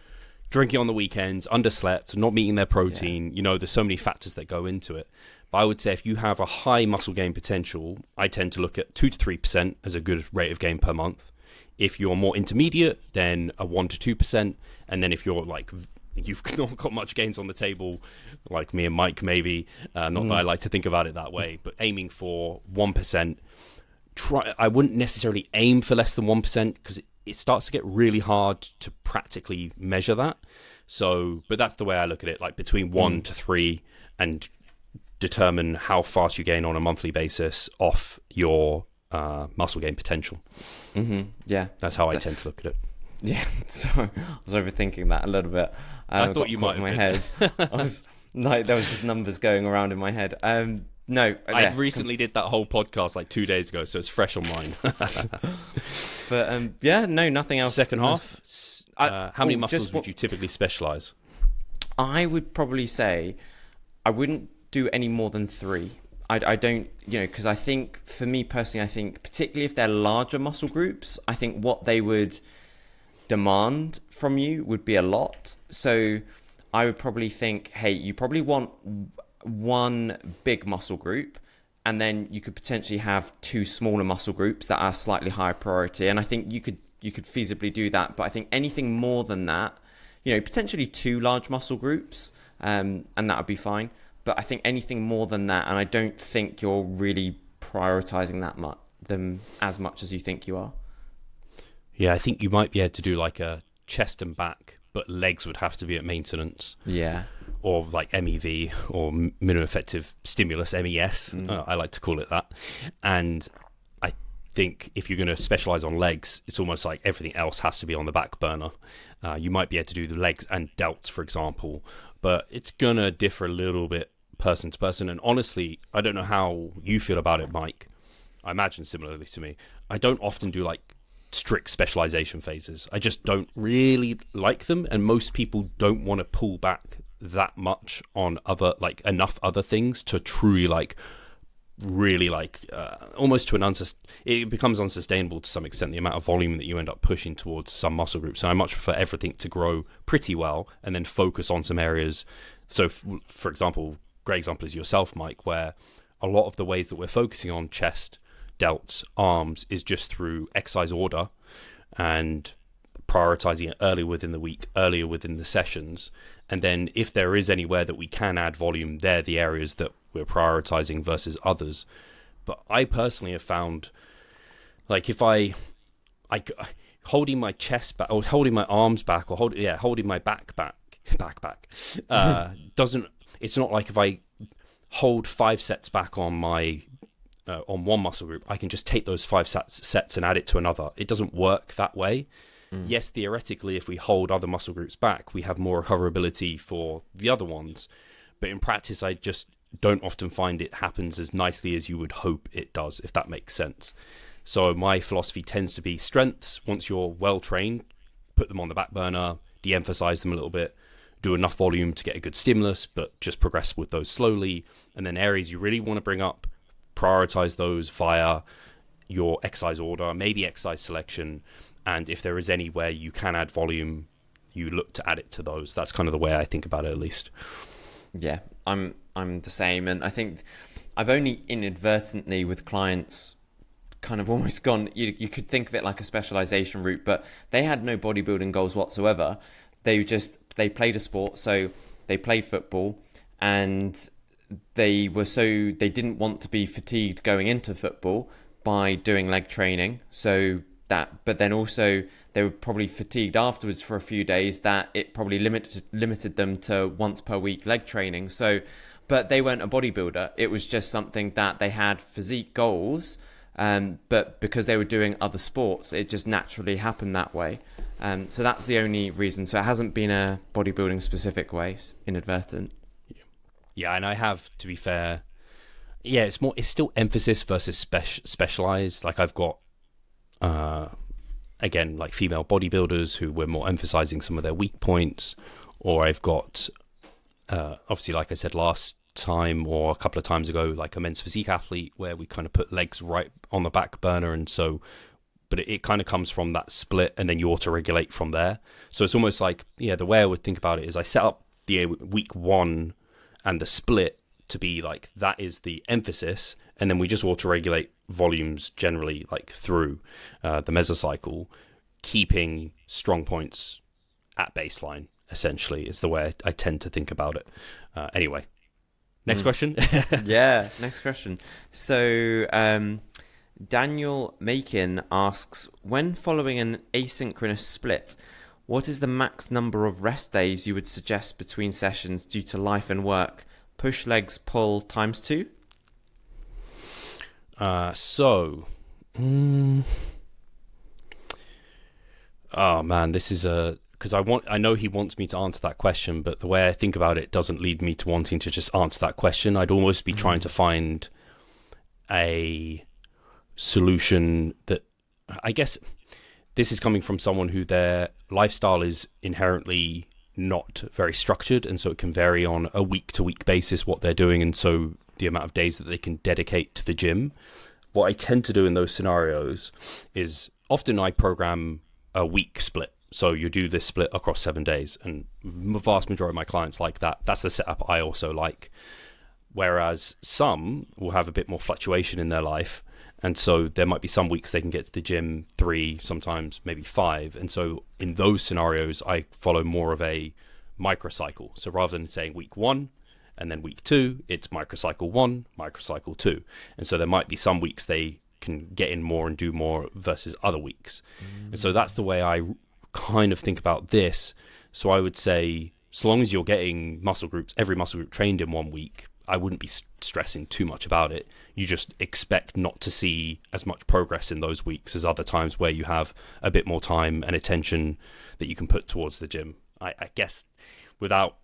drinking on the weekends, underslept, not meeting their protein. You know, there's so many factors that go into it. But I would say if you have a high muscle gain potential, I tend to look at 2 to 3% as a good rate of gain per month. If you're more intermediate, then a 1 to 2%. And then if you're like, you've not got much gains on the table, like me and Mike maybe, not that I like to think about it that way, but aiming for 1%. I wouldn't necessarily aim for less than 1% because it starts to get really hard to practically measure that. So, but that's the way I look at it, like between 1 to 3, and determine how fast you gain on a monthly basis off your muscle gain potential. Yeah. That's how I tend to look at it. Yeah, sorry, I was overthinking that a little bit. I thought you might have in my been. head. I was like, there was just numbers going around in my head. No, I recently did that whole podcast like 2 days ago, so it's fresh on mind. But yeah, no, nothing else. Second half, how many muscles would you typically specialize? I would probably say I wouldn't do any more than 3. I don't, because I think, for me personally, I think particularly if they're larger muscle groups, I think what they would demand from you would be a lot. So I would probably think, hey, you probably want one big muscle group, and then you could potentially have 2 smaller muscle groups that are slightly higher priority. And I think you could feasibly do that. But I think anything more than that, potentially 2 large muscle groups, and that would be fine. But I think anything more than that, and I don't think you're really prioritizing them as much as you think you are. Yeah, I think you might be able to do like a chest and back, but legs would have to be at maintenance. Yeah. Or like MEV, or minimum effective stimulus, MES. I like to call it that. And I think if you're going to specialize on legs, it's almost like everything else has to be on the back burner. You might be able to do the legs and delts, for example, but it's going to differ a little bit person to person. And honestly, I don't know how you feel about it, Mike. I imagine similarly to me. I don't often do like strict specialization phases. I just don't really like them, and most people don't want to pull back that much on enough other things to truly almost to it becomes unsustainable to some extent, the amount of volume that you end up pushing towards some muscle groups. So I much prefer everything to grow pretty well and then focus on some areas. So for example, great example is yourself, Mike, where a lot of the ways that we're focusing on chest, delts, arms is just through exercise order and prioritizing it earlier within the week, earlier within the sessions. And then if there is anywhere that we can add volume, they're the areas that we're prioritizing versus others. But I personally have found, like, if I holding my chest back, or holding my arms back, or holding my back doesn't, it's not like if I hold 5 sets back on my on one muscle group, I can just take those 5 sets and add it to another. It doesn't work that way. Yes, theoretically, if we hold other muscle groups back, we have more recoverability for the other ones. But in practice, I just don't often find it happens as nicely as you would hope it does, if that makes sense. So my philosophy tends to be strengths. Once you're well trained, put them on the back burner, de-emphasize them a little bit, do enough volume to get a good stimulus, but just progress with those slowly. And then areas you really want to bring up, prioritize those via your exercise order, maybe exercise selection. And if there is anywhere you can add volume, you look to add it to those. That's kind of the way I think about it, at least. Yeah, I'm the same. And I think I've only inadvertently with clients kind of almost gone, you could think of it like a specialization route, but they had no bodybuilding goals whatsoever. They played a sport. So they played football, and they didn't want to be fatigued going into football by doing leg training. So but then also they were probably fatigued afterwards for a few days, that it probably limited them to once per week leg training. So, but they weren't a bodybuilder. It was just something that they had physique goals, but because they were doing other sports, it just naturally happened that way. So that's the only reason. So it hasn't been a bodybuilding specific way, inadvertent. Yeah, and I have, to be fair, yeah, it's still emphasis versus specialized. Like I've got, again, like female bodybuilders who were more emphasizing some of their weak points, or I've got, obviously, like I said last time or a couple of times ago, like a men's physique athlete where we kind of put legs right on the back burner, and so, but it kind of comes from that split, and then you auto-regulate from there. So it's almost like, yeah, the way I would think about it is I set up the week one and the split to be like, that is the emphasis, and then we just auto-regulate volumes generally like through the mesocycle, keeping strong points at baseline, essentially, is the way I tend to think about it. Anyway, next question. Yeah, next question. So Daniel Makin asks, when following an asynchronous split, what is the max number of rest days you would suggest between sessions due to life and work? Push legs pull times 2? Oh man, this is because I know he wants me to answer that question, but the way I think about it doesn't lead me to wanting to just answer that question. I'd almost be trying to find a solution that, I guess this is coming from someone who their lifestyle is inherently not very structured, and so it can vary on a week-to-week basis what they're doing, and so the amount of days that they can dedicate to the gym. What I tend to do in those scenarios is often I program a week split. So you do this split across 7 days, and the vast majority of my clients like that. That's the setup I also like. Whereas some will have a bit more fluctuation in their life, and so there might be some weeks they can get to the gym 3, sometimes maybe 5. And so in those scenarios, I follow more of a microcycle. So rather than saying week 1 and then week 2, it's microcycle 1, microcycle 2. And so there might be some weeks they can get in more and do more versus other weeks. And so that's the way I kind of think about this. So I would say, so long as you're getting muscle groups, every muscle group trained in 1 week, I wouldn't be stressing too much about it. You just expect not to see as much progress in those weeks as other times where you have a bit more time and attention that you can put towards the gym. I guess without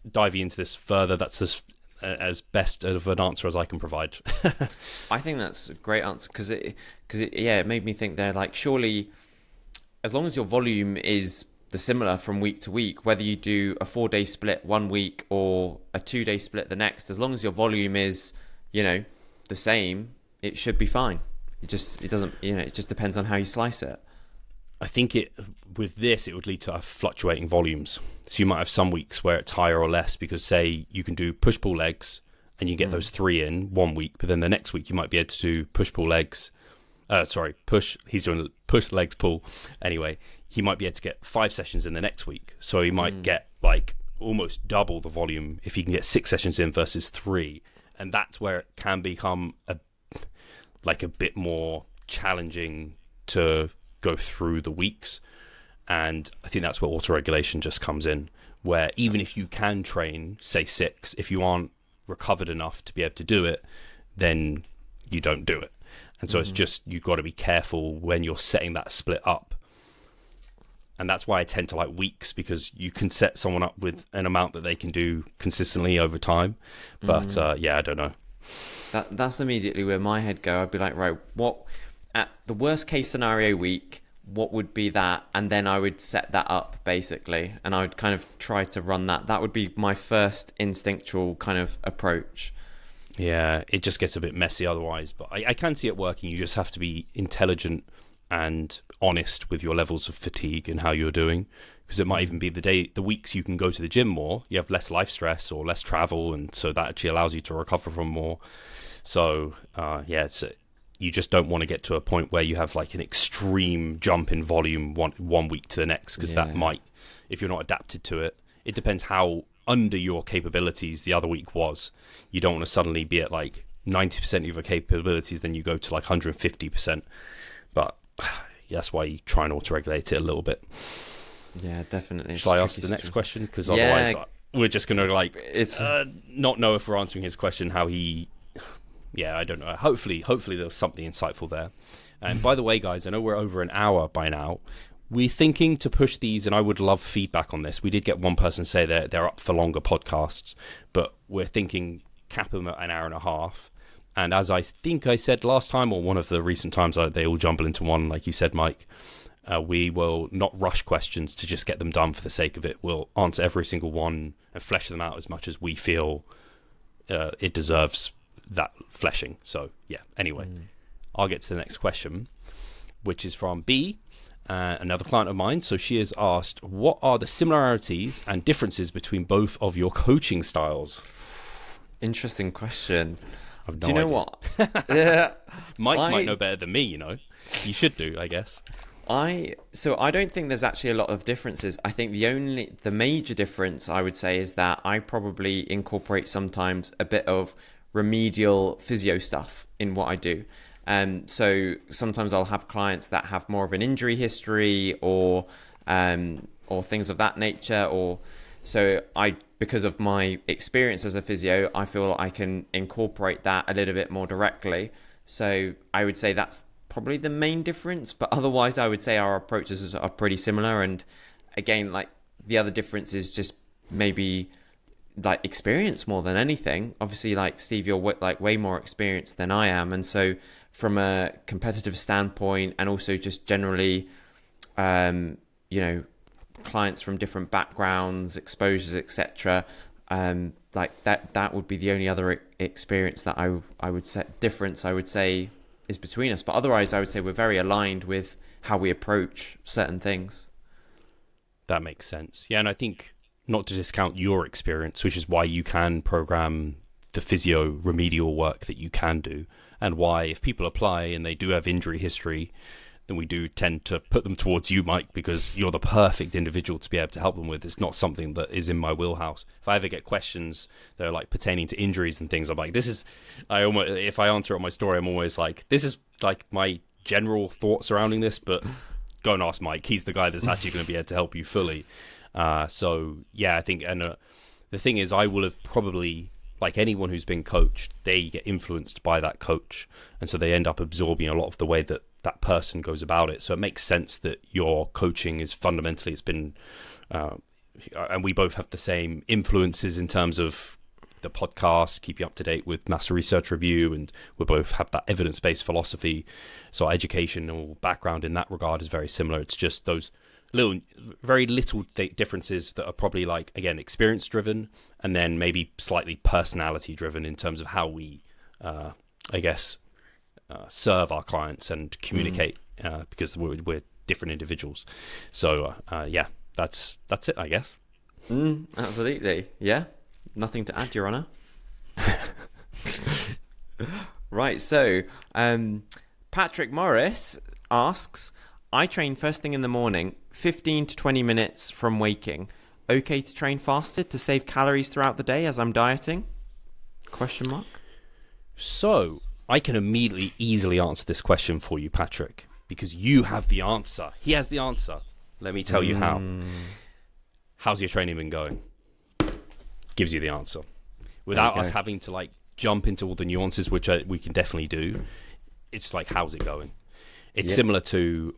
diving into this further, that's as best of an answer as I can provide. I think that's a great answer because it made me think there, like, surely as long as your volume is the similar from week to week, whether you do a 4-day split 1 week or a 2-day split the next, as long as your volume is, the same, it should be fine. It just depends on how you slice it. I think with this, it would lead to fluctuating volumes. So you might have some weeks where it's higher or less because, say, you can do push-pull legs and you get those 3 in 1 week, but then the next week you might be able to do push-pull legs. He's doing push, legs, pull. Anyway, he might be able to get 5 sessions in the next week. So he might get like almost double the volume if he can get 6 sessions in versus 3. And that's where it can become a bit more challenging to go through the weeks. And I think that's where auto-regulation just comes in, where even if you can train, say 6, if you aren't recovered enough to be able to do it, then you don't do it. And so it's just, you've got to be careful when you're setting that split up. And that's why I tend to like weeks, because you can set someone up with an amount that they can do consistently over time. But I don't know. That's immediately where my head go. I'd be like, right, what at the worst case scenario week, what would be that? And then I would set that up basically, and I would kind of try to run that. That would be my first instinctual kind of approach. Yeah, it just gets a bit messy otherwise, but I can see it working. You just have to be intelligent and honest with your levels of fatigue and how you're doing, because it might even be the weeks you can go to the gym more, you have less life stress or less travel, and so that actually allows you to recover from more. So you just don't want to get to a point where you have like an extreme jump in volume one week to the next, because that might, if you're not adapted to it, it depends how under your capabilities the other week was. You don't want to suddenly be at like 90% of your capabilities, then you go to like 150%. But that's why you try and auto-regulate it a little bit. Yeah, definitely. Shall I ask the next question? Because otherwise we're just going to not know if we're answering his question, how he... Yeah, I don't know. Hopefully there's something insightful there. And by the way, guys, I know we're over an hour by now. We're thinking to push these, and I would love feedback on this. We did get one person say they're up for longer podcasts, but we're thinking cap them at an hour and a half. And as I think I said last time, or one of the recent times, they all jumble into one, like you said, Mike, we will not rush questions to just get them done for the sake of it. We'll answer every single one and flesh them out as much as we feel it deserves that fleshing. So, yeah, anyway, I'll get to the next question, which is from B, another client of mine. So she has asked, what are the similarities and differences between both of your coaching styles? Interesting question. I've no Do you know idea. what? Yeah, Mike might know better than me, you know. You should do, I guess. So I don't think there's actually a lot of differences. I think the major difference I would say is that I probably incorporate sometimes a bit of remedial physio stuff in what I do. So sometimes I'll have clients that have more of an injury history or things of that nature, because of my experience as a physio, I feel I can incorporate that a little bit more directly. So I would say that's probably the main difference, but otherwise I would say our approaches are pretty similar. And again, like the other difference is just maybe like experience more than anything. Obviously, like Steve, you're like way more experienced than I am, and so from a competitive standpoint, and also just generally, clients from different backgrounds, exposures, etc. Like that would be the only other experience that I would say is between us. But otherwise, I would say we're very aligned with how we approach certain things. That makes sense. Yeah, and I think not to discount your experience, which is why you can program the physio remedial work that you can do, and why if people apply and they do have injury history, then we do tend to put them towards you, Mike, because you're the perfect individual to be able to help them with. It's not something that is in my wheelhouse. If I ever get questions that are like pertaining to injuries and things, I'm like, if I answer on my story, I'm always like, this is like my general thought surrounding this, but go and ask Mike. He's the guy that's actually going to be able to help you fully. So yeah, I think, and the thing is, I will have probably, like anyone who's been coached, they get influenced by that coach, and so they end up absorbing a lot of the way that that person goes about it. So it makes sense that your coaching is fundamentally, it's been, and we both have the same influences in terms of the podcast, keep you up to date with Master Research Review, and we both have that evidence-based philosophy. So our educational background in that regard is very similar. It's just those very little differences that are probably like, again, experience driven, and then maybe slightly personality driven in terms of how we, serve our clients and communicate, because we're different individuals. So yeah, that's it, I guess. Absolutely. Yeah. Nothing to add, Your Honour. Right. So Patrick Morris asks, I train first thing in the morning, 15 to 20 minutes from waking. Okay to train fasted to save calories throughout the day as I'm dieting? ? So I can immediately, easily answer this question for you, Patrick, because you have the answer. He has the answer. Let me tell you how. How's your training been going? Gives you the answer. Without us having to like jump into all the nuances, which we can definitely do. It's like, how's it going? It's similar to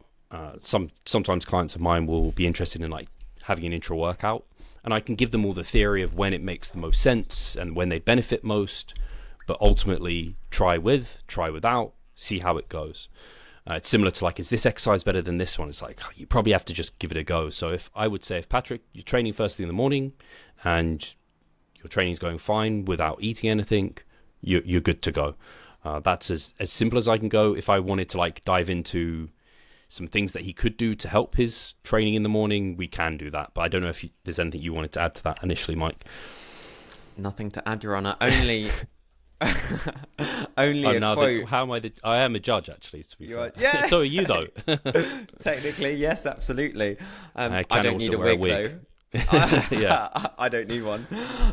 sometimes clients of mine will be interested in like having an intra workout, and I can give them all the theory of when it makes the most sense and when they benefit most, but ultimately try with, try without, see how it goes. It's similar to like, is this exercise better than this one? It's like, you probably have to just give it a go. So if Patrick, you're training first thing in the morning and your training's going fine without eating anything, you're good to go. That's as simple as I can go. If I wanted to like dive into some things that he could do to help his training in the morning, we can do that. But I don't know if there's anything you wanted to add to that initially, Mike. Nothing to add, Your Honour. Only a quote. I am a judge, actually, to be fair. Yeah. So are you, though. Technically, yes, absolutely. I don't need a wig, though. Yeah. I don't need one.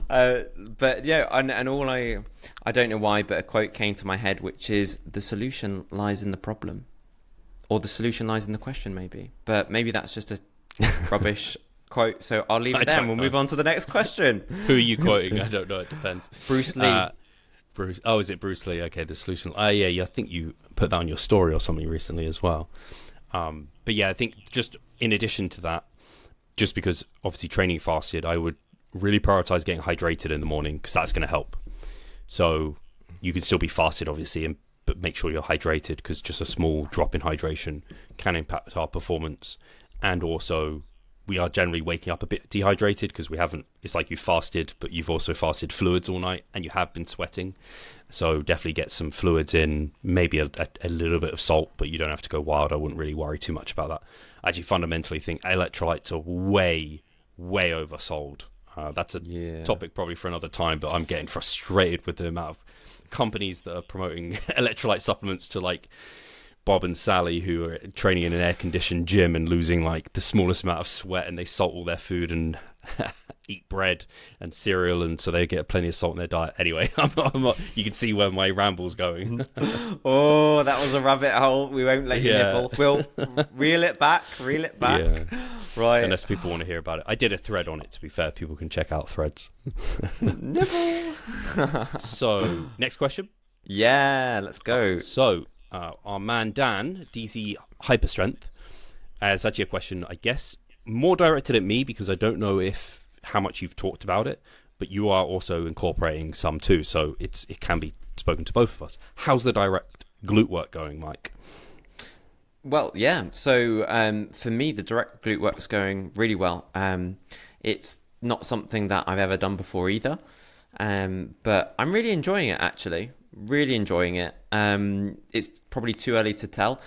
But yeah, and I don't know why, but a quote came to my head, which is, the solution lies in the problem. or the solution lies in the question, maybe. But maybe that's just a rubbish quote, so I'll leave it there and we'll move on to the next question. Who are you quoting? I don't know. It depends. Bruce Lee. Bruce. Oh, is it Bruce Lee? Okay, the solution. Yeah. I think you put that on your story or something recently as well. But yeah, I think just in addition to that, just because obviously training fasted, I would really prioritize getting hydrated in the morning because that's going to help. So you can still be fasted, obviously, but make sure you're hydrated because just a small drop in hydration can impact our performance. And also, we are generally waking up a bit dehydrated because it's like you fasted, but you've also fasted fluids all night and you have been sweating. So definitely get some fluids in, maybe a little bit of salt, but you don't have to go wild. I wouldn't really worry too much about that. I actually fundamentally think electrolytes are way, way oversold. That's a topic probably for another time, but I'm getting frustrated with the amount of companies that are promoting electrolyte supplements to like Bob and Sally, who are training in an air-conditioned gym and losing like the smallest amount of sweat, and they salt all their food and eat bread and cereal, and so they get plenty of salt in their diet. Anyway, I'm not, you can see where my ramble's going. Oh, that was a rabbit hole. We won't let you nibble. We'll reel it back. Yeah. Right. Unless people want to hear about it. I did a thread on it, to be fair. People can check out threads. Nibble. So, next question. Yeah, let's go. So, our man Dan, DC Hyperstrength, has actually a question, I guess, more directed at me because I don't know how much you've talked about it, but you are also incorporating some too, so it can be spoken to both of us. How's the direct glute work going, Mike? Well, yeah. So for me, the direct glute work's going really well. It's not something that I've ever done before either, but I'm really enjoying it, actually. Really enjoying it. It's probably too early to tell.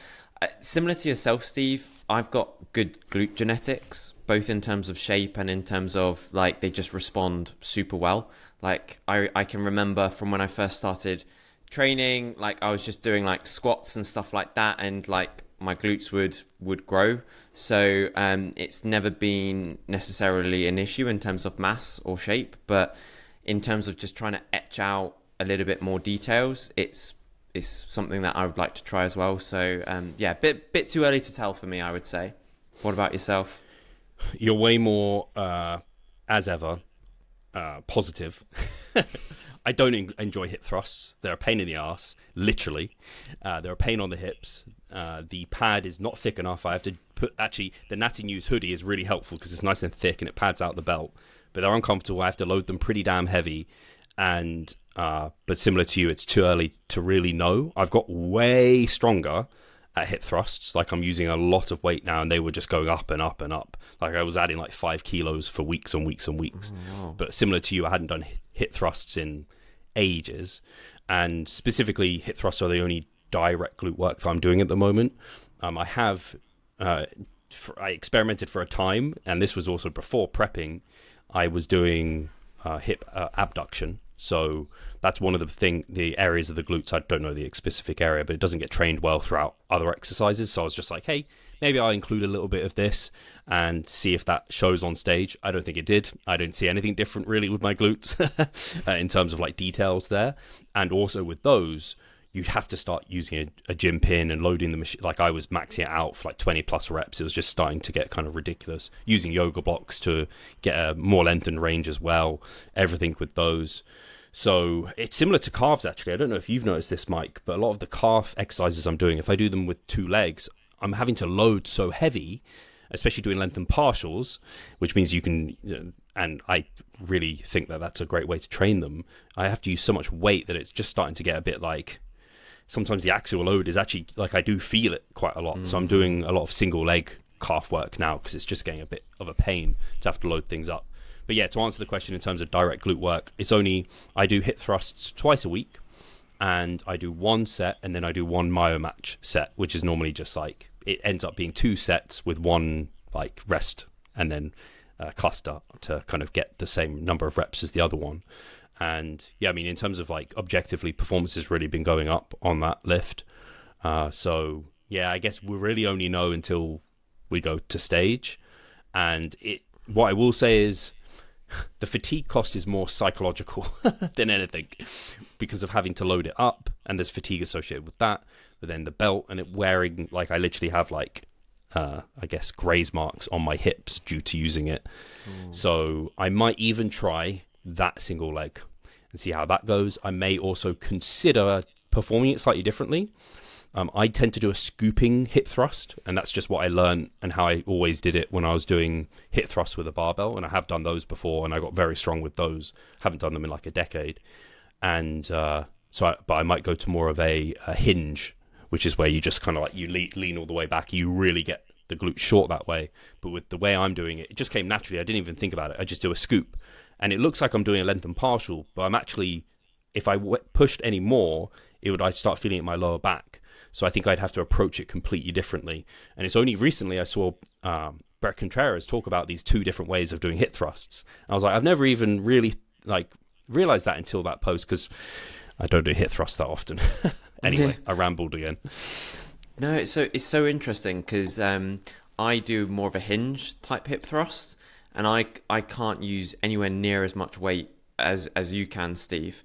Similar to yourself, Steve, I've got good glute genetics, both in terms of shape and in terms of like they just respond super well. Like I can remember from when I first started training, like I was just doing like squats and stuff like that, and like my glutes would grow. So it's never been necessarily an issue in terms of mass or shape, but in terms of just trying to etch out a little bit more details, it's something that I would like to try as well. So yeah, bit too early to tell for me, I would say. What about yourself? You're way more, as ever, positive. I don't enjoy hip thrusts. They're a pain in the ass, literally. They're a pain on the hips. The pad is not thick enough. I have to actually, the Natty News hoodie is really helpful because it's nice and thick and it pads out the belt. But they're uncomfortable. I have to load them pretty damn heavy. And but similar to you, it's too early to really know. I've got way stronger at hip thrusts. Like I'm using a lot of weight now, and they were just going up and up and up. Like I was adding like 5 kilos for weeks and weeks and weeks. Oh, wow. But similar to you, I hadn't done hip thrusts in ages. And specifically, hip thrusts are the only direct glute work that I'm doing at the moment. I have I experimented for a time, and this was also before prepping. I was doing hip abduction. So that's one of the areas of the glutes. I don't know the specific area, but it doesn't get trained well throughout other exercises. So I was just like, hey, maybe I'll include a little bit of this and see if that shows on stage. I don't think it did. I didn't see anything different really with my glutes in terms of like details there. And also with those, you have to start using a gym pin and loading the machine. Like I was maxing it out for like 20 plus reps. It was just starting to get kind of ridiculous. Using yoga blocks to get a more length and range as well. Everything with those. So it's similar to calves, actually. I don't know if you've noticed this, Mike, but a lot of the calf exercises I'm doing, if I do them with 2 legs, I'm having to load so heavy, especially doing length and partials, which means you can, and I really think that that's a great way to train them. I have to use so much weight that it's just starting to get a bit like, sometimes the axial load is actually, like I do feel it quite a lot. So I'm doing a lot of single leg calf work now because it's just getting a bit of a pain to have to load things up. But yeah, to answer the question in terms of direct glute work, I do hip thrusts twice a week, and I do 1 set, and then I do 1 myomatch set, which is normally just like, it ends up being 2 sets with 1 like rest, and then cluster to kind of get the same number of reps as the other one. And yeah, I mean, in terms of like objectively, performance has really been going up on that lift. So yeah, I guess we really only know until we go to stage. And what I will say is, the fatigue cost is more psychological than anything because of having to load it up, and there's fatigue associated with that. but then the belt and it wearing, like, I literally have like I guess graze marks on my hips due to using it. So I might even try that single leg and see how that goes. I may also consider performing it slightly differently. I tend to do a scooping hip thrust, and that's just what I learned and how I always did it when I was doing hip thrusts with a barbell, and I have done those before, and I got very strong with those. Haven't done them in like a decade. And but I might go to more of a hinge, which is where you just kind of like you lean all the way back. You really get the glute short that way. But with the way I'm doing it, it just came naturally. I didn't even think about it. I just do a scoop, and it looks like I'm doing a length and partial, but I'm actually, if I pushed any more, I'd start feeling it in my lower back. So I think I'd have to approach it completely differently. And it's only recently I saw Brett Contreras talk about these two different ways of doing hip thrusts. I was like, I've never even really like realized that until that post, because I don't do hip thrusts that often. Anyway, I rambled again. No, it's so interesting because I do more of a hinge type hip thrust, and I can't use anywhere near as much weight as you can, Steve.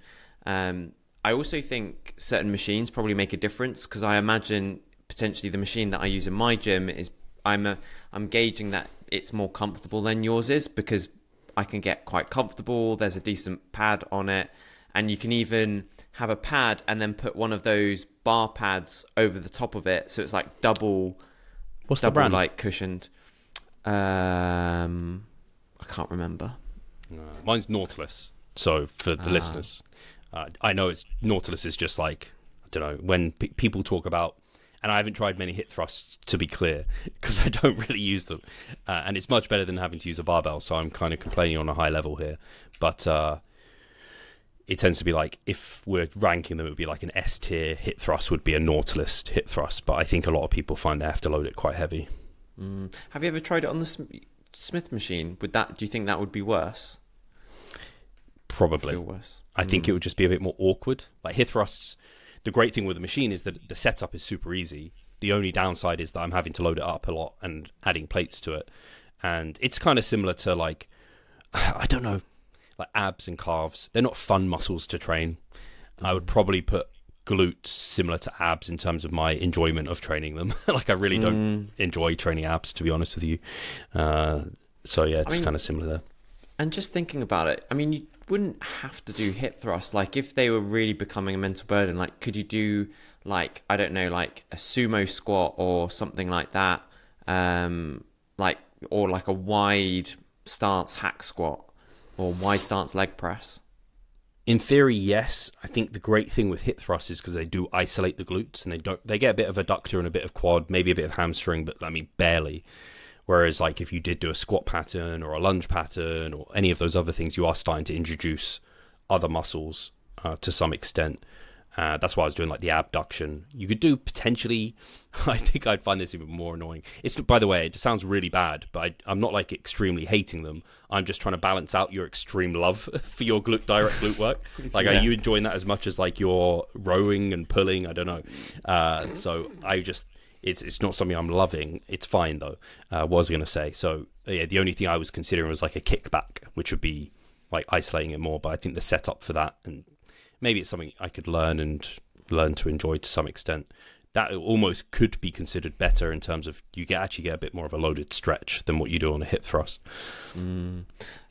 I also think certain machines probably make a difference, because I imagine potentially the machine that I use in my gym is I'm gauging that it's more comfortable than yours is, because I can get quite comfortable. There's a decent pad on it, and you can even have a pad and then put one of those bar pads over the top of it, so it's like double. What's the brand? Like cushioned. I can't remember. Mine's Nautilus. So for the listeners, I know it's Nautilus is just like, I don't know, when people talk about, and I haven't tried many hip thrusts to be clear, because I don't really use them, and it's much better than having to use a barbell, so I'm kind of complaining on a high level here, but it tends to be like, if we're ranking them, it would be like an S tier hip thrust would be a Nautilus hip thrust, but I think a lot of people find they have to load it quite heavy. Have you ever tried it on the Smith machine? Do you think that would be worse? Probably. Feel worse. I think it would just be a bit more awkward. Like hip thrusts, the great thing with the machine is that the setup is super easy. The only downside is that I'm having to load it up a lot and adding plates to it. And it's kind of similar to like, I don't know, like abs and calves. They're not fun muscles to train. I would probably put glutes similar to abs in terms of my enjoyment of training them. Like I really don't enjoy training abs, to be honest with you. So yeah, it's kind of similar there. And just thinking about it, I mean, you wouldn't have to do hip thrusts. Like if they were really becoming a mental burden, like could you do like, I don't know, like a sumo squat or something like that? Or like a wide stance hack squat or wide stance leg press? In theory, yes. I think the great thing with hip thrusts is because they do isolate the glutes, and they get a bit of adductor and a bit of quad, maybe a bit of hamstring, but I mean barely. Whereas like if you did do a squat pattern or a lunge pattern or any of those other things, you are starting to introduce other muscles to some extent. That's why I was doing like the abduction. You could do potentially, I think I'd find this even more annoying. It's, by the way, it sounds really bad, but I'm not like extremely hating them. I'm just trying to balance out your extreme love for your direct glute work. Like, Are you enjoying that as much as like your rowing and pulling? I don't know. So I just, it's not something I'm loving. It's fine though. What was I going to say? So yeah, the only thing I was considering was like a kickback, which would be like isolating it more. But I think the setup for that, and maybe it's something I could learn to enjoy to some extent. That almost could be considered better in terms of you actually get a bit more of a loaded stretch than what you do on a hip thrust. You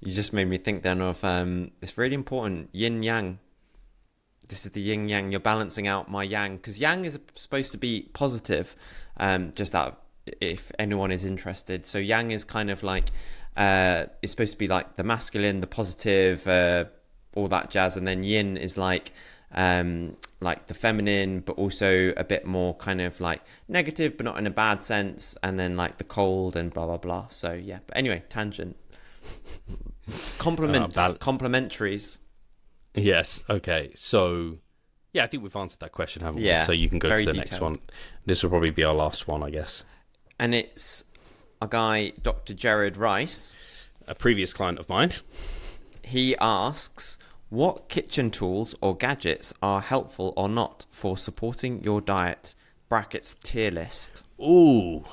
just made me think then of, it's really important, yin yang. This is the yin yang. You're balancing out my yang, because yang is supposed to be positive, just out if anyone is interested. So yang is kind of like, it's supposed to be like the masculine, the positive, all that jazz, and then yin is like the feminine, but also a bit more kind of like negative, but not in a bad sense, and then like the cold and blah blah blah. So yeah, but anyway, tangent. Complementaries. Yes. Okay. So yeah, I think we've answered that question, haven't we? Yeah. So you can go to the detailed. next one. This will probably be our last one, I guess. And it's a guy, Dr. Jared Rice, a previous client of mine. He asks, what kitchen tools or gadgets are helpful or not for supporting your diet? Brackets tier list. Ooh,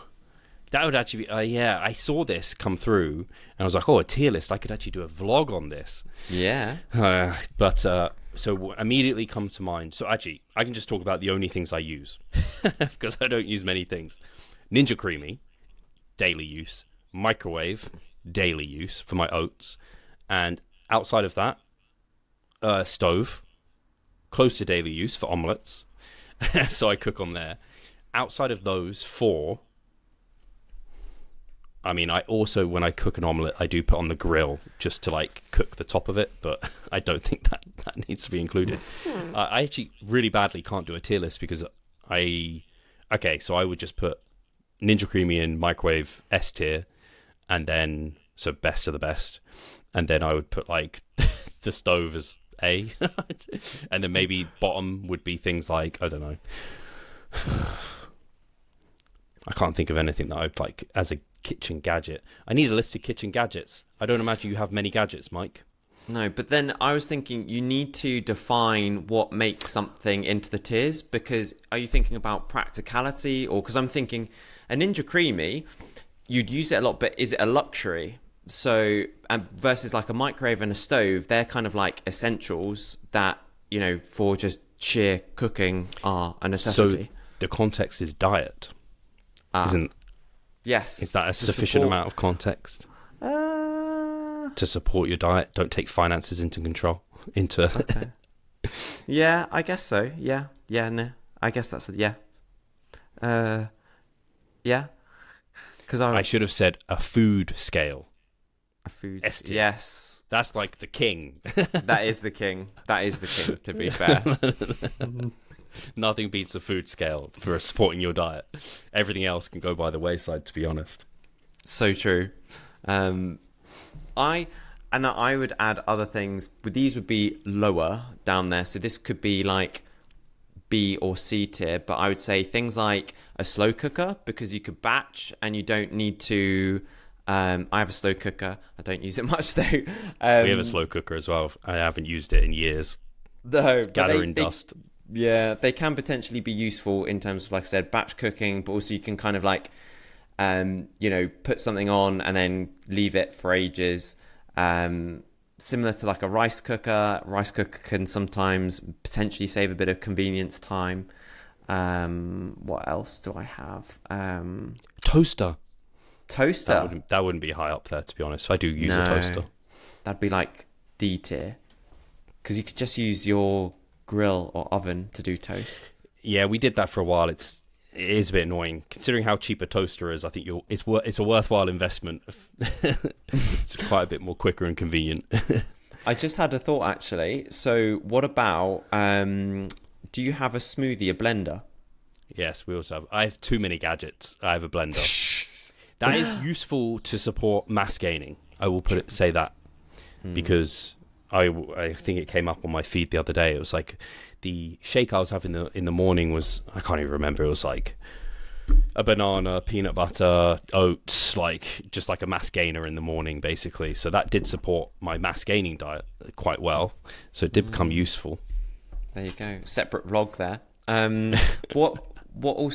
That would actually be, yeah, I saw this come through and I was like, oh, a tier list. I could actually do a vlog on this. Yeah. So immediately come to mind. So actually, I can just talk about the only things I use because I don't use many things. Ninja Creamy, daily use. Microwave, daily use for my oats. And outside of that, stove, close to daily use for omelets. So I cook on there. Outside of those four, I mean, I also, when I cook an omelette, I do put on the grill just to like cook the top of it, but I don't think that needs to be included. I actually really badly can't do a tier list because so I would just put Ninja Creamy in microwave S tier, and then, so best of the best, and then I would put like the stove as A, and then maybe bottom would be things like, I don't know. I can't think of anything that I'd like as a kitchen gadget. I need a list of kitchen gadgets. I don't imagine you have many gadgets, Mike. No, but then I was thinking you need to define what makes something into the tiers, because are you thinking about practicality, or because I'm thinking a Ninja Creamy, you'd use it a lot, but is it a luxury? So versus like a microwave and a stove, they're kind of like essentials that, you know, for just sheer cooking are a necessity. So the context is diet. Isn't yes? Is that a sufficient amount of context to support your diet? Don't take finances into control. Okay. Yeah, I guess so. Yeah, no, I guess that's yeah. Yeah, because I should have said a food scale. A food. S-tier. Yes, that's like the king. That is the king. That is the king. To be fair. Nothing beats a food scale for supporting your diet. Everything else can go by the wayside, to be honest. So true. I would add other things, but these would be lower down there. So this could be like B or C tier, but I would say things like a slow cooker, because you could batch and you don't need to. I have a slow cooker. I don't use it much though. We have a slow cooker as well. I haven't used it in years. No, gathering dust. Yeah, they can potentially be useful in terms of, like I said, batch cooking, but also you can kind of like, put something on and then leave it for ages. Similar to like a rice cooker. Rice cooker can sometimes potentially save a bit of convenience time. What else do I have? Toaster. Toaster. That wouldn't be high up there, to be honest. I do use a toaster. That'd be like D tier, because you could just use your grill or oven to do toast. Yeah, we did that for a while. It is a bit annoying considering how cheap a toaster is. I think it's a worthwhile investment. It's quite a bit more quicker and convenient. I just had a thought actually. So what about do you have a smoothie, a blender? Yes, we also have. I have too many gadgets. I have a blender. That is useful to support mass gaining. I will say that because I think it came up on my feed the other day. It was like the shake I was having in the morning was, I can't even remember. It was like a banana, peanut butter, oats, like just like a mass gainer in the morning, basically. So that did support my mass gaining diet quite well. So it did become useful. There you go. Separate vlog there. What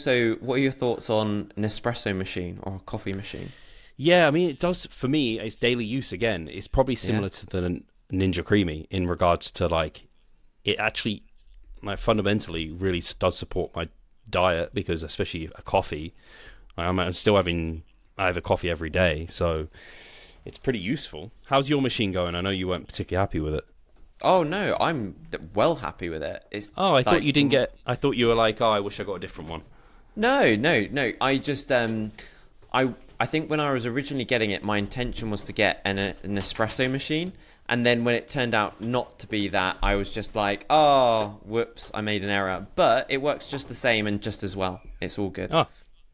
are your thoughts on an espresso machine or a coffee machine? Yeah, I mean, it does, for me, it's daily use again. It's probably similar to the Ninja Creamy in regards to like, it actually, like, fundamentally really does support my diet, because especially a coffee, I'm still I have a coffee every day, so it's pretty useful. How's your machine going? I know you weren't particularly happy with it. Oh no, I'm well happy with it. I thought you didn't get. I thought you were like, oh, I wish I got a different one. No. I just I think when I was originally getting it, my intention was to get an espresso machine, and then when it turned out not to be that, I was just like, oh, whoops, I made an error. But it works just the same and just as well. It's all good. Oh,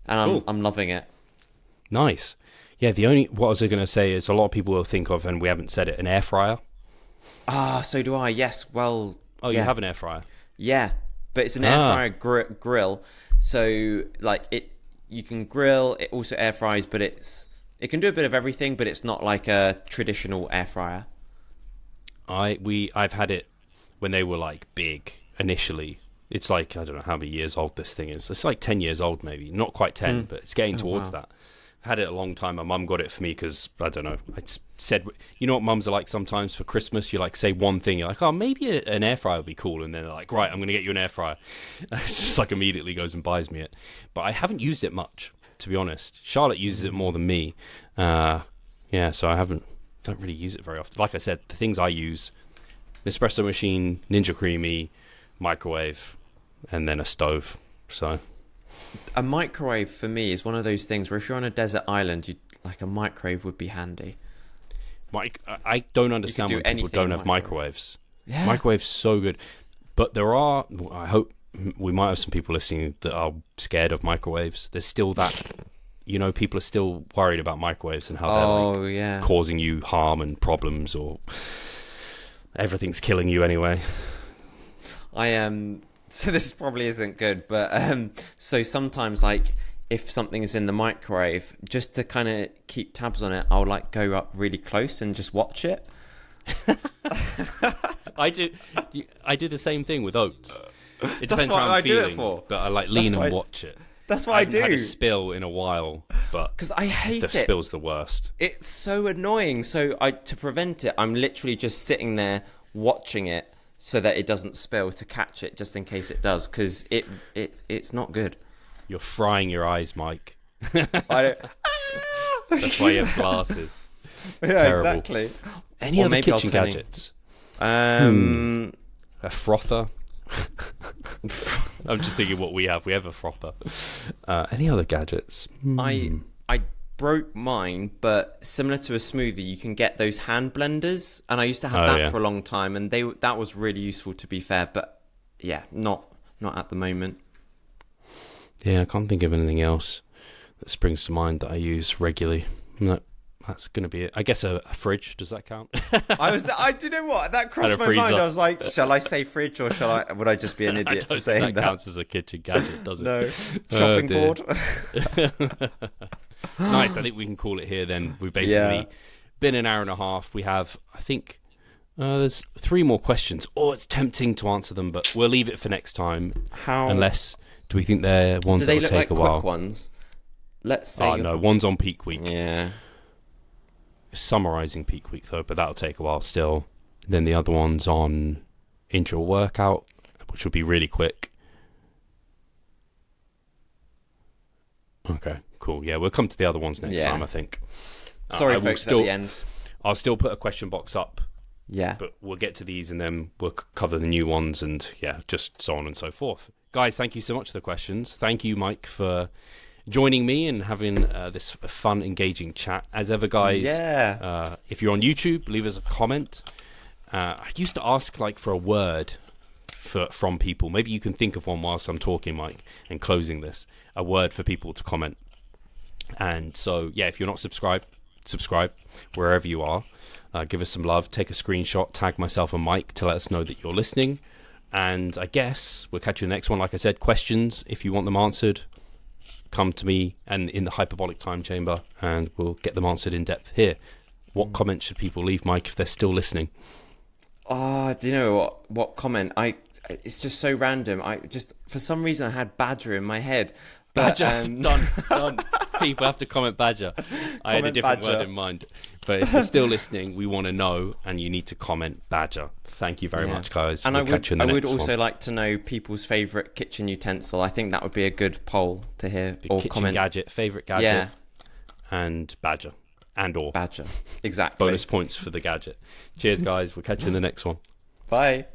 and cool. I'm loving it. Nice. Yeah. What I was going to say is a lot of people will think of, and we haven't said it, an air fryer. So do I. Yes. Well. Oh, yeah. You have an air fryer. Yeah, but it's an air fryer grill. So like you can grill. It also air fries, but it can do a bit of everything. But it's not like a traditional air fryer. I've had it when they were like big initially. It's like, I don't know how many years old this thing is. It's like 10 years old, maybe not quite 10, but it's getting towards that. Had it a long time. My mum got it for me because, I don't know, I just said, you know what mums are like sometimes for Christmas? You like say one thing, you're like, oh, maybe an air fryer would be cool. And then they're like, right, I'm going to get you an air fryer. It's just like immediately goes and buys me it. But I haven't used it much, to be honest. Charlotte uses it more than me. Yeah, so don't really use it very often. Like I said, the things I use, espresso machine, Ninja Creamy, microwave, and then a stove. So a microwave for me is one of those things where if you're on a desert island, like a microwave would be handy. I don't understand why people don't have microwaves. Yeah. Microwave's so good. But there are, I hope we might have some people listening that are scared of microwaves. There's still that, people are still worried about microwaves and how they're causing you harm and problems, or everything's killing you anyway. So this probably isn't good, but so sometimes, like, if something is in the microwave, just to kind of keep tabs on it, I'll like go up really close and just watch it. I do the same thing with oats. It depends how I'm feeling, but I like lean and watch it. That's what I do. I haven't had a spill in a while, but because I hate the spill's the worst. It's so annoying. So to prevent it, I'm literally just sitting there watching it so that it doesn't spill, to catch it just in case it does, because it's not good. You're frying your eyes, Mike. I don't... That's why you have glasses. It's terrible. Exactly. Any other kitchen gadgets? A frother. I'm just thinking what we have. We have a frother. Any other gadgets? I broke mine, but similar to a smoothie, you can get those hand blenders, and I used to have that for a long time, and that was really useful, to be fair. But yeah, not at the moment. Yeah, I can't think of anything else that springs to mind that I use regularly. No, that's going to be it. I guess a fridge. Does that count? I do you know what? That crossed my mind. I was like, shall I say fridge, or would I just be an idiot for saying that? That counts as a kitchen gadget, does it? No. Shopping board. Nice. I think we can call it here then. We've basically been an hour and a half. We have, I think, there's 3 more questions. Oh, it's tempting to answer them, but we'll leave it for next time. Unless... Do we think they're ones that will take a while? Do they look like quick ones? Let's say... Oh, no. One's on peak week. Yeah. Summarising peak week, though, but that'll take a while still. Then the other one's on interval workout, which will be really quick. Okay, cool. Yeah, we'll come to the other ones next time, I think. Sorry, folks, at the end. I'll still put a question box up. Yeah. But we'll get to these, and then we'll cover the new ones, and just so on and so forth. Guys, thank you so much for the questions. Thank you, Mike, for joining me and having this fun, engaging chat. As ever, guys, if you're on YouTube, leave us a comment. I used to ask for a word from people. Maybe you can think of one whilst I'm talking, Mike, and closing this. A word for people to comment. And so, if you're not subscribed, subscribe wherever you are. Give us some love. Take a screenshot. Tag myself and Mike to let us know that you're listening. And I guess we'll catch you in the next one. Like I said, questions, if you want them answered, come to me and in the hyperbolic time chamber, and we'll get them answered in depth here. What comments should people leave, Mike, if they're still listening? Do you know what comment? It's just so random. For some reason I had Badger in my head. But, Badger, done. People have to comment Badger. I had a different word in mind. But if you're still listening, we want to know, and you need to comment Badger. Thank you very much, guys. And I would also like to know people's favourite kitchen utensil. I think that would be a good poll to hear. Or kitchen gadget, favourite gadget, and Badger. Badger, exactly. Bonus points for the gadget. Cheers, guys. We'll catch you in the next one. Bye.